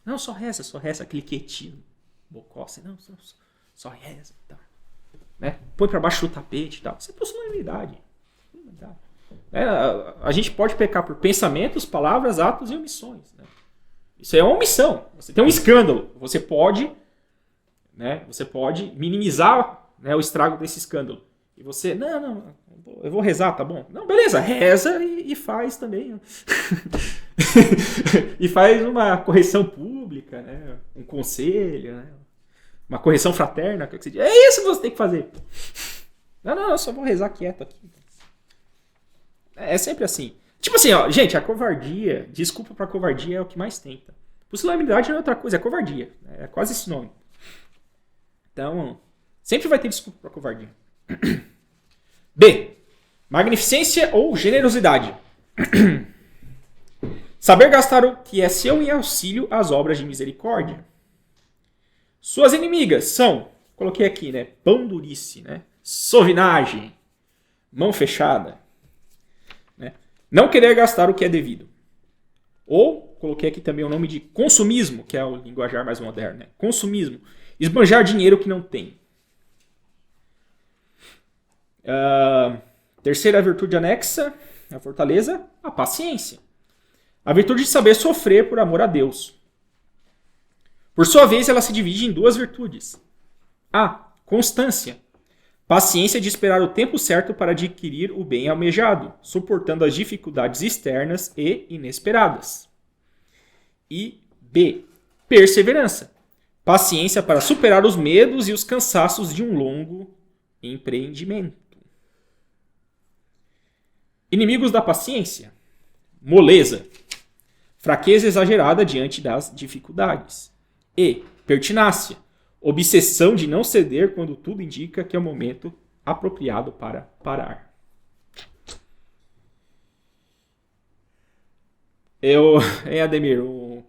[SPEAKER 1] Não, só reza, aquele quietinho, bocó, assim, não, só reza e tal. Né? Põe para baixo do tapete e tal. Isso é pusilanimidade. A gente pode pecar por pensamentos, palavras, atos e omissões. Né? Isso é uma omissão. Você tem um escândalo. Você pode minimizar, né, o estrago desse escândalo. E você, não, eu vou rezar, tá bom? Não, beleza, reza e faz também. E faz uma correção pública, né? Um conselho, né? Uma correção fraterna. Que você diz, é isso que você tem que fazer. Não, eu só vou rezar quieto aqui. É sempre assim. Tipo assim, ó, gente, a covardia, desculpa pra covardia é o que mais tenta. Pusilanimidade não é outra coisa, é covardia. É quase esse nome. Então, sempre vai ter desculpa pra covardia. B. Magnificência ou generosidade. Saber gastar o que é seu em auxílio às obras de misericórdia. Suas inimigas são, coloquei aqui, né? Pão-durice, né? Sovinagem, mão fechada, né? Não querer gastar o que é devido. Ou, coloquei aqui também o nome de consumismo, que é o linguajar mais moderno, né? Consumismo, esbanjar dinheiro que não tem. Terceira virtude anexa, a fortaleza, a paciência. A virtude de saber sofrer por amor a Deus. Por sua vez, ela se divide em duas virtudes. A. Constância. Paciência de esperar o tempo certo para adquirir o bem almejado, suportando as dificuldades externas e inesperadas. E B. Perseverança. Paciência para superar os medos e os cansaços de um longo empreendimento. Inimigos da paciência. Moleza. Fraqueza exagerada diante das dificuldades. E pertinácia. Obsessão de não ceder quando tudo indica que é o momento apropriado para parar. Ademir, eu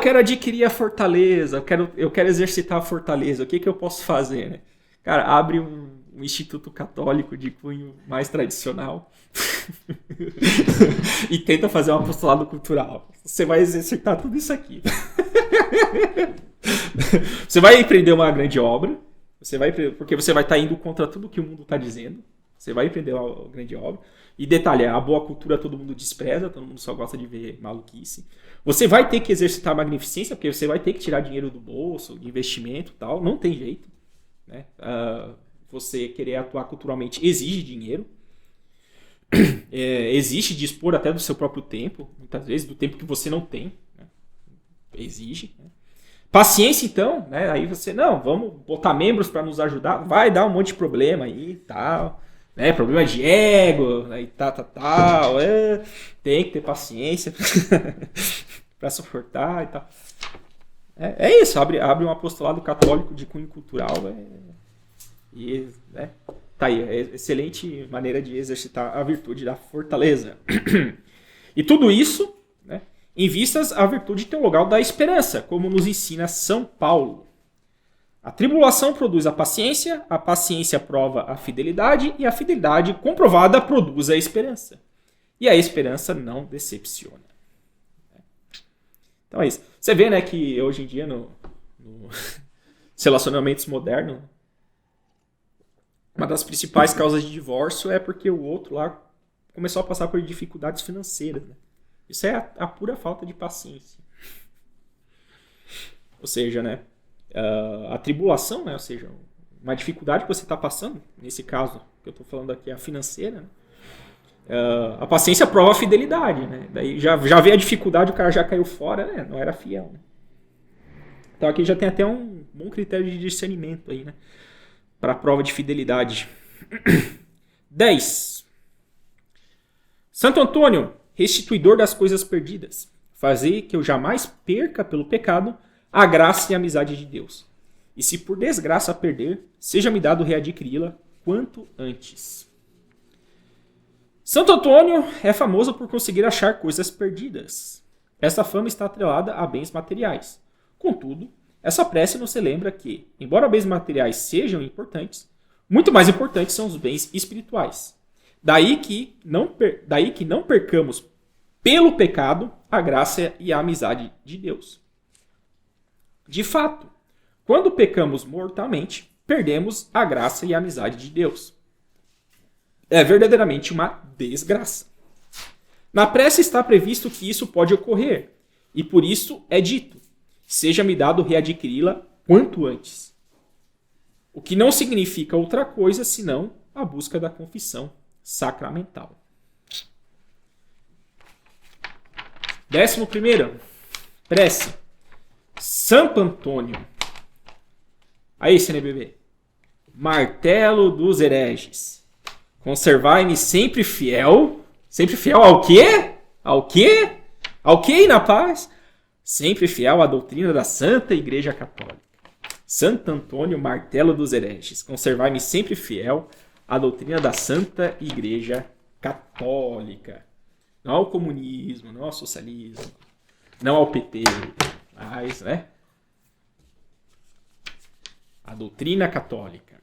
[SPEAKER 1] quero adquirir a fortaleza, eu quero exercitar a fortaleza, o que eu posso fazer? Né? Cara, abre um instituto católico de cunho mais tradicional e tenta fazer um apostolado cultural. Você vai exercitar tudo isso aqui. Você vai empreender uma grande obra, porque você vai estar indo contra tudo que o mundo está dizendo. Você vai empreender uma grande obra. E detalhe, a boa cultura todo mundo despreza, todo mundo só gosta de ver maluquice. Você vai ter que exercitar a magnificência, porque você vai ter que tirar dinheiro do bolso, de investimento e tal. Não tem jeito. Né? Você querer atuar culturalmente exige dinheiro. Exige dispor até do seu próprio tempo, muitas vezes do tempo que você não tem. Né? Exige. Né? Paciência, então, né? Aí você, vamos botar membros para nos ajudar, vai dar um monte de problema aí e tal, né? Problema de ego, né? E tal, tem que ter paciência para suportar e tal. É isso, abre um apostolado católico de cunho cultural, né? Tá aí, excelente maneira de exercitar a virtude da fortaleza. E tudo isso, né? Em vistas à virtude teologal da esperança, como nos ensina São Paulo. A tribulação produz a paciência prova a fidelidade, e a fidelidade comprovada produz a esperança. E a esperança não decepciona. Então é isso. Você vê, né, que hoje em dia, nos relacionamentos modernos, uma das principais causas de divórcio é porque o outro lá começou a passar por dificuldades financeiras, né? Isso é a pura falta de paciência. Ou seja, né, a tribulação, né, ou seja, uma dificuldade que você está passando, nesse caso que eu estou falando aqui, a financeira, né, a paciência prova a fidelidade. Né, daí já vê a dificuldade, o cara já caiu fora, né, não era fiel. Né. Então aqui já tem até um bom critério de discernimento aí, né, para a prova de fidelidade. 10. Santo Antônio, restituidor das coisas perdidas, fazei que eu jamais perca pelo pecado a graça e a amizade de Deus. E se por desgraça perder, seja-me dado readquiri-la quanto antes. Santo Antônio é famoso por conseguir achar coisas perdidas. Essa fama está atrelada a bens materiais. Contudo, essa prece nos lembra que, embora bens materiais sejam importantes, muito mais importantes são os bens espirituais. Daí que não percamos pelo pecado a graça e a amizade de Deus. De fato, quando pecamos mortalmente, perdemos a graça e a amizade de Deus. É verdadeiramente uma desgraça. Na prece está previsto que isso pode ocorrer, e por isso é dito: seja-me dado readquiri-la quanto antes. O que não significa outra coisa senão a busca da confissão sacramental. 11º, prece. Santo Antônio. Aí, CNBB. Martelo dos hereges. Conservai-me sempre fiel. Sempre fiel ao quê? Ao quê? Ao quê, na paz? Sempre fiel à doutrina da Santa Igreja Católica. Santo Antônio, martelo dos hereges. Conservai-me sempre fiel à doutrina da Santa Igreja Católica. Não ao comunismo, não ao socialismo, não ao PT, mas, né? A doutrina católica.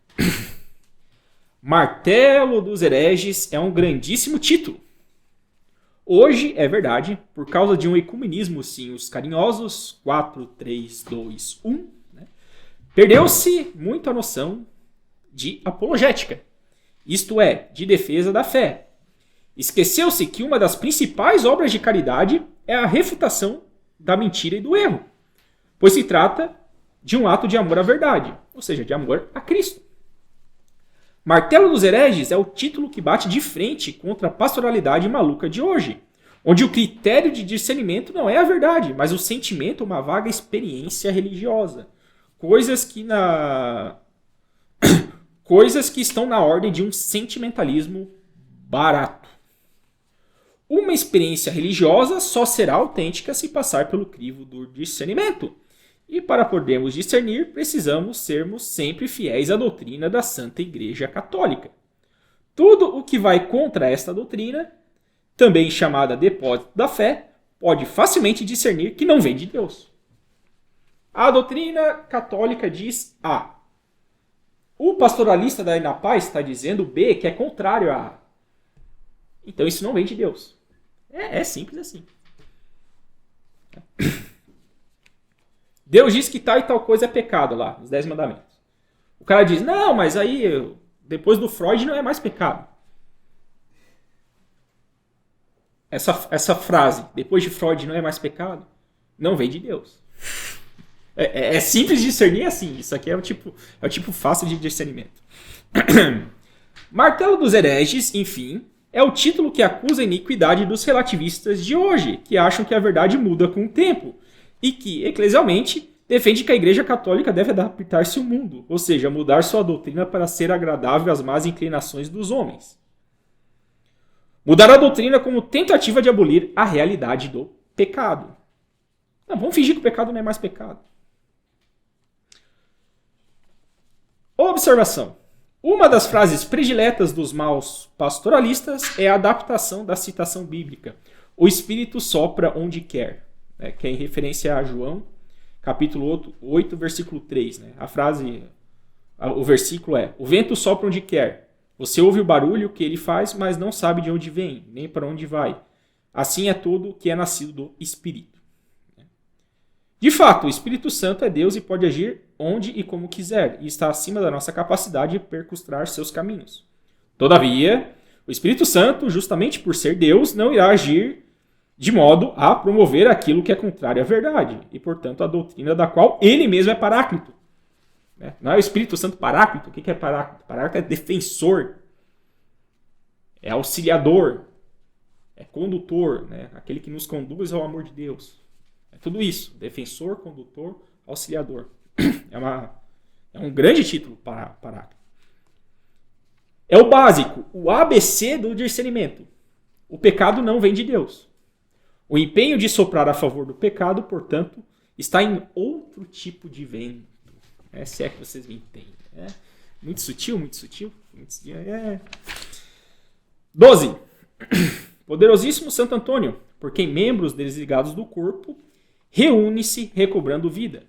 [SPEAKER 1] Martelo dos hereges é um grandíssimo título. Hoje, é verdade, por causa de um ecumenismo, sim, os carinhosos, 4, 3, 2, 1, né? Perdeu-se muito a noção de apologética, isto é, de defesa da fé. Esqueceu-se que uma das principais obras de caridade é a refutação da mentira e do erro, pois se trata de um ato de amor à verdade, ou seja, de amor a Cristo. Martelo dos hereges é o título que bate de frente contra a pastoralidade maluca de hoje, onde o critério de discernimento não é a verdade, mas o sentimento, uma vaga experiência religiosa. Coisas que estão na ordem de um sentimentalismo barato. Uma experiência religiosa só será autêntica se passar pelo crivo do discernimento. E para podermos discernir, precisamos sermos sempre fiéis à doutrina da Santa Igreja Católica. Tudo o que vai contra esta doutrina, também chamada depósito da fé, pode facilmente discernir que não vem de Deus. A doutrina católica diz A. O pastoralista da Inapaz está dizendo B, que é contrário a A. Então isso não vem de Deus. É simples assim. Deus diz que tal e tal coisa é pecado lá, os 10 mandamentos. O cara diz, não, mas aí depois do Freud não é mais pecado. Essa frase, depois de Freud não é mais pecado, não vem de Deus. É simples de discernir assim. Isso aqui é o tipo fácil de discernimento. Martelo dos hereges, enfim, é o título que acusa a iniquidade dos relativistas de hoje, que acham que a verdade muda com o tempo e que, eclesialmente, defende que a Igreja Católica deve adaptar-se ao mundo, ou seja, mudar sua doutrina para ser agradável às más inclinações dos homens. Mudar a doutrina como tentativa de abolir a realidade do pecado. Não, vamos fingir que o pecado não é mais pecado. Observação. Uma das frases prediletas dos maus pastoralistas é a adaptação da citação bíblica. O Espírito sopra onde quer. Que é em referência a João, capítulo 8, versículo 3. Né? O versículo é: o vento sopra onde quer. Você ouve o barulho que ele faz, mas não sabe de onde vem, nem para onde vai. Assim é todo que é nascido do Espírito. De fato, o Espírito Santo é Deus e pode agir onde e como quiser, e está acima da nossa capacidade de percustrar seus caminhos. Todavia, o Espírito Santo, justamente por ser Deus, não irá agir de modo a promover aquilo que é contrário à verdade, e, portanto, a doutrina da qual ele mesmo é paráclito. Não é o Espírito Santo paráclito? O que é paráclito? Paráclito é defensor, é auxiliador, é condutor, né? Aquele que nos conduz ao amor de Deus. É tudo isso, defensor, condutor, auxiliador. É um grande título para paráclito. É o básico, o ABC do discernimento. O pecado não vem de Deus. O empenho de soprar a favor do pecado, portanto, está em outro tipo de vento. Se é que vocês me entendem. Muito sutil, muito sutil. 12. Poderosíssimo Santo Antônio, por quem membros desligados do corpo, reúne-se recobrando vida.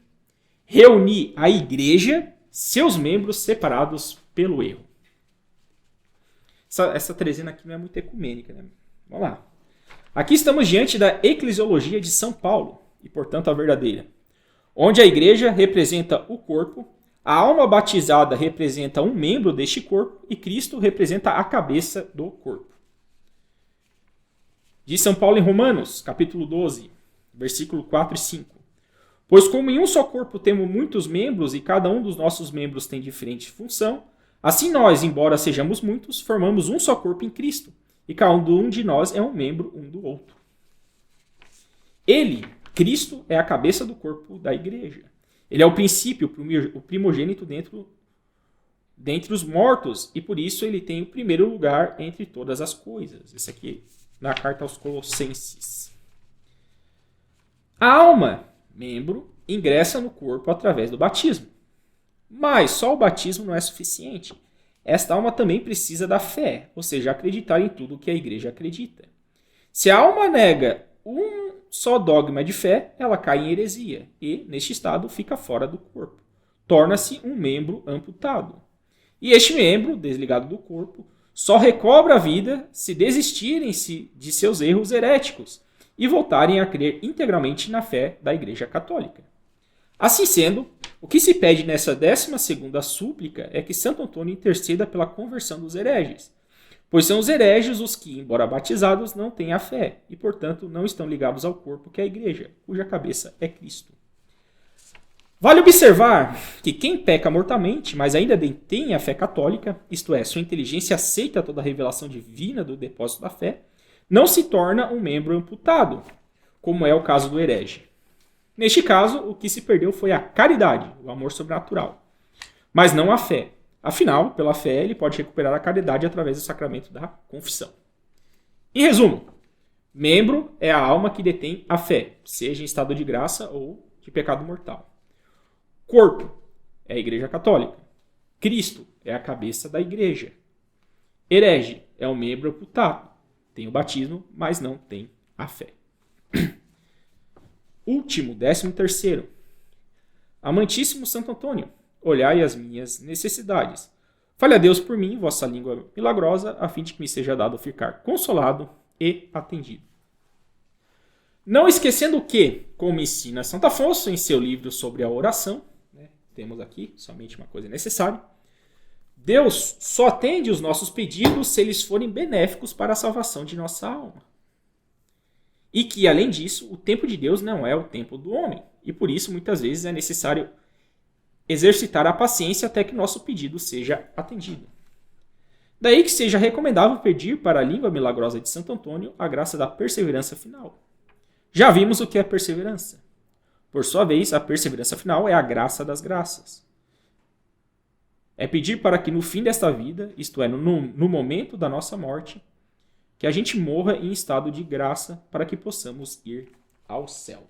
[SPEAKER 1] Reunir a igreja, seus membros separados pelo erro. Essa trezena aqui não é muito ecumênica, né? Vamos lá. Aqui estamos diante da eclesiologia de São Paulo, e portanto a verdadeira, onde a igreja representa o corpo, a alma batizada representa um membro deste corpo e Cristo representa a cabeça do corpo. Diz São Paulo em Romanos, capítulo 12, versículo 4 e 5. Pois como em um só corpo temos muitos membros e cada um dos nossos membros tem diferente função, assim nós, embora sejamos muitos, formamos um só corpo em Cristo, e cada um de nós é um membro um do outro. Ele, Cristo, é a cabeça do corpo da igreja. Ele é o princípio, o primogênito dentre os mortos, e por isso ele tem o primeiro lugar entre todas as coisas. Isso aqui na carta aos Colossenses. A alma, membro, ingressa no corpo através do batismo. Mas só o batismo não é suficiente. Esta alma também precisa da fé, ou seja, acreditar em tudo que a igreja acredita. Se a alma nega um só dogma de fé, ela cai em heresia e, neste estado, fica fora do corpo. Torna-se um membro amputado. E este membro, desligado do corpo, só recobra a vida se desistirem de seus erros heréticos e voltarem a crer integralmente na fé da Igreja Católica. Assim sendo, o que se pede nessa 12ª súplica é que Santo Antônio interceda pela conversão dos hereges, pois são os hereges os que, embora batizados, não têm a fé e, portanto, não estão ligados ao corpo que é a Igreja, cuja cabeça é Cristo. Vale observar que quem peca mortalmente, mas ainda detém a fé católica, isto é, sua inteligência aceita toda a revelação divina do depósito da fé, não se torna um membro amputado, como é o caso do herege. Neste caso, o que se perdeu foi a caridade, o amor sobrenatural, mas não a fé. Afinal, pela fé, ele pode recuperar a caridade através do sacramento da confissão. Em resumo, membro é a alma que detém a fé, seja em estado de graça ou de pecado mortal. Corpo é a Igreja Católica. Cristo é a cabeça da Igreja. Herege é um membro amputado. Tem o batismo, mas não tem a fé. Último, 13º. Amantíssimo Santo Antônio, olhai as minhas necessidades. Fale a Deus por mim, vossa língua milagrosa, a fim de que me seja dado ficar consolado e atendido. Não esquecendo que, como ensina Santo Afonso em seu livro sobre a oração, temos aqui somente uma coisa necessária, Deus só atende os nossos pedidos se eles forem benéficos para a salvação de nossa alma. E que, além disso, o tempo de Deus não é o tempo do homem. E por isso, muitas vezes, é necessário exercitar a paciência até que nosso pedido seja atendido. Daí que seja recomendável pedir para a língua milagrosa de Santo Antônio a graça da perseverança final. Já vimos o que é perseverança. Por sua vez, a perseverança final é a graça das graças. É pedir para que no fim desta vida, isto é, no momento da nossa morte, que a gente morra em estado de graça para que possamos ir ao céu.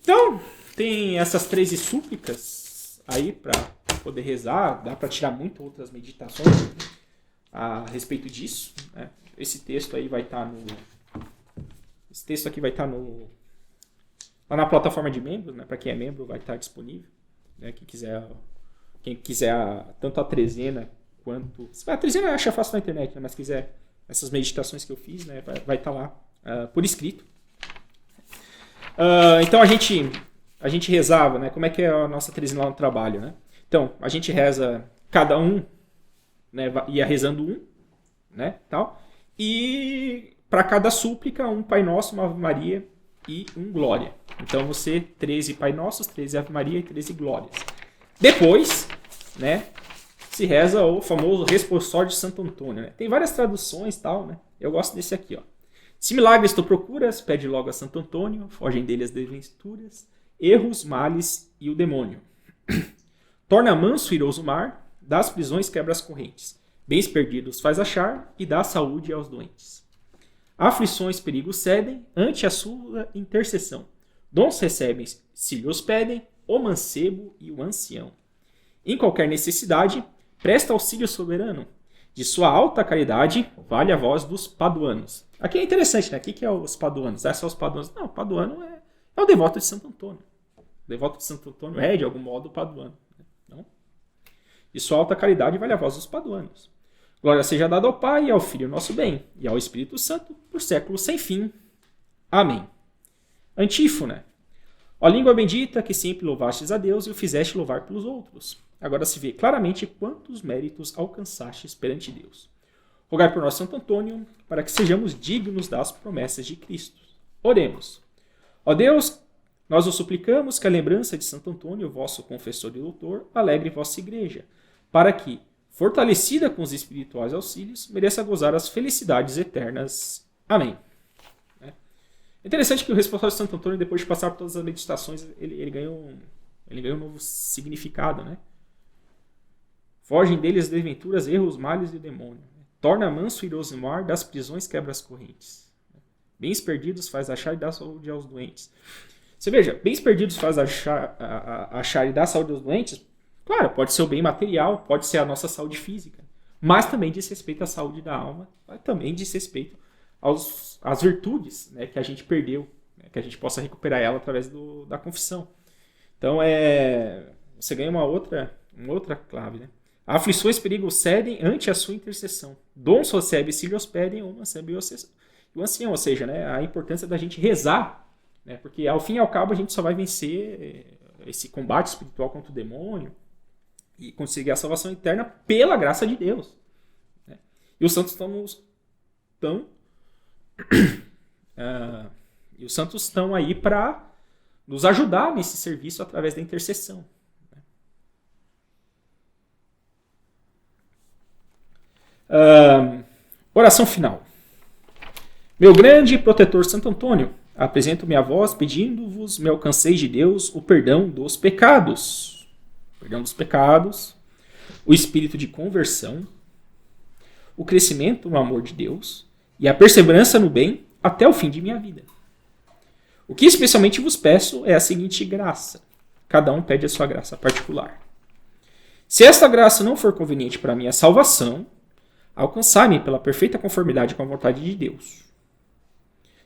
[SPEAKER 1] Então, tem essas 13 súplicas aí para poder rezar. Dá para tirar muitas outras meditações a respeito disso. Né? Esse texto aí vai estar Esse texto aqui vai estar lá na plataforma de membros, né? Para quem é membro vai estar disponível. Né? Quem quiser tanto a trezena quanto... A trezena acha fácil na internet, né? Mas quiser essas meditações que eu fiz, né? Vai estar lá por escrito. Então a gente rezava, né? Como é que é a nossa trezena lá no trabalho, né? Então, a gente reza cada um, né? Ia rezando um, né? Tal. E para cada súplica, um Pai Nosso, uma Ave Maria e um Glória. Então você, 13 Pai Nossos, 13 Ave Maria e 13 Glórias. Depois, né, se reza o famoso Responsório de Santo Antônio. Né? Tem várias traduções e tal, né? Eu gosto desse aqui, ó. Se milagres tu procuras, pede logo a Santo Antônio, fogem dele as desventuras, erros, males e o demônio. Torna manso o iroso mar, das prisões quebra as correntes. Bens perdidos faz achar e dá saúde aos doentes. Aflições, perigos cedem ante a sua intercessão. Dons recebem, se lhe os pedem, o mancebo e o ancião. Em qualquer necessidade, presta auxílio soberano. De sua alta caridade, vale a voz dos paduanos. Aqui é interessante, né? O que é os paduanos? São os paduanos? Não, o paduano é o devoto de Santo Antônio. O devoto de Santo Antônio é, de algum modo, o paduano. Não? De sua alta caridade, vale a voz dos paduanos. Glória seja dada ao Pai, e ao Filho nosso bem, e ao Espírito Santo, por séculos sem fim. Amém. Antífona. Ó língua bendita, que sempre louvastes a Deus e o fizeste louvar pelos outros. Agora se vê claramente quantos méritos alcançastes perante Deus. Rogai por nós, Santo Antônio, para que sejamos dignos das promessas de Cristo. Oremos. Ó Deus, nós os suplicamos que a lembrança de Santo Antônio, vosso confessor e doutor, alegre vossa igreja, para que, fortalecida com os espirituais auxílios, mereça gozar as felicidades eternas. Amém. É interessante que o responsável de Santo Antônio, depois de passar por todas as meditações, ele ganhou um novo significado, né? Fogem deles desventuras, erros, males e o demônio. Torna manso o iroso mar, das prisões quebra as correntes. Bens perdidos faz achar e dá saúde aos doentes. Você veja, bens perdidos faz achar e dar saúde aos doentes. Claro, pode ser o bem material, pode ser a nossa saúde física, mas também diz respeito à saúde da alma, mas também diz respeito às virtudes, né, que a gente perdeu, né, que a gente possa recuperar ela através da confissão. Então, você ganha uma outra clave. Né? Aflições, perigos cedem ante a sua intercessão. Dons recebe, se lhe hospedem, ou recebe o ancião. Ou seja, né, a importância da gente rezar, né, porque ao fim e ao cabo a gente só vai vencer esse combate espiritual contra o demônio e conseguir a salvação eterna pela graça de Deus. Né? E os santos estão aí para nos ajudar nesse serviço através da intercessão. Oração final. Meu grande protetor Santo Antônio, apresento minha voz pedindo-vos me alcanceis de Deus o perdão dos pecados. O espírito de conversão, o crescimento no amor de Deus e a perseverança no bem até o fim de minha vida. O que especialmente vos peço é a seguinte graça. Cada um pede a sua graça particular. Se esta graça não for conveniente para a minha salvação, alcançai-me pela perfeita conformidade com a vontade de Deus.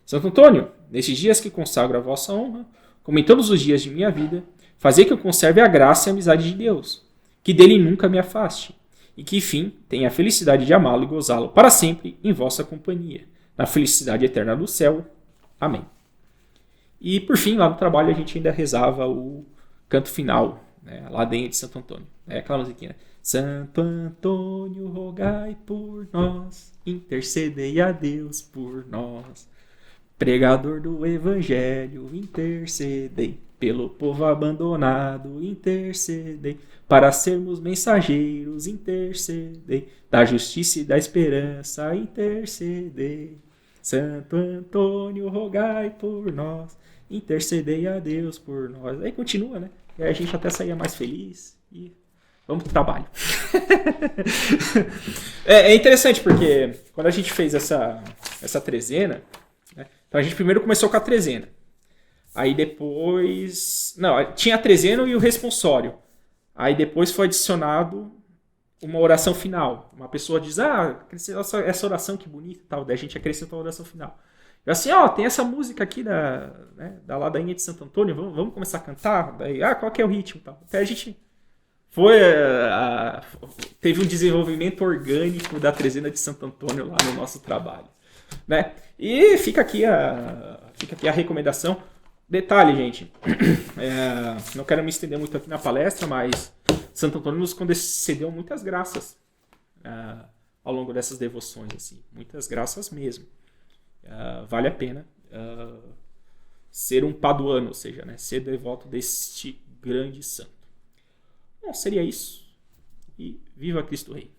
[SPEAKER 1] Santo Antônio, nesses dias que consagro a vossa honra, como em todos os dias de minha vida, fazei que eu conserve a graça e a amizade de Deus, que dele nunca me afaste, e que, enfim, tenha a felicidade de amá-lo e gozá-lo para sempre em vossa companhia, na felicidade eterna do céu. Amém. E, por fim, lá no trabalho a gente ainda rezava o canto final, né, a ladainha de Santo Antônio. É aquela musiquinha, né? Santo Antônio, rogai por nós, intercedei a Deus por nós. Pregador do Evangelho, intercedei. Pelo povo abandonado, intercedei. Para sermos mensageiros, intercedei. Da justiça e da esperança, intercedei. Santo Antônio, rogai por nós, intercedei a Deus por nós. Aí continua, né? E aí a gente até saía mais feliz e vamos pro trabalho. É interessante porque quando a gente fez essa trezena, né? Então a gente primeiro começou com a trezena. Aí depois... Não, tinha a trezena e o responsório. Aí depois foi adicionado uma oração final. Uma pessoa diz, essa oração que bonita e tal. Daí a gente acrescentou a oração final. Eu assim, tem essa música aqui da ladainha de Santo Antônio, vamos começar a cantar? Daí, qual que é o ritmo? Tal. Até a gente teve um desenvolvimento orgânico da trezena de Santo Antônio lá no nosso trabalho. Né? E fica aqui a recomendação. Detalhe, gente, não quero me estender muito aqui na palestra, mas Santo Antônio nos concedeu muitas graças ao longo dessas devoções. Assim. Muitas graças mesmo. Vale a pena ser um paduano, ou seja, né, ser devoto deste grande santo. Bom, seria isso. E viva Cristo Rei!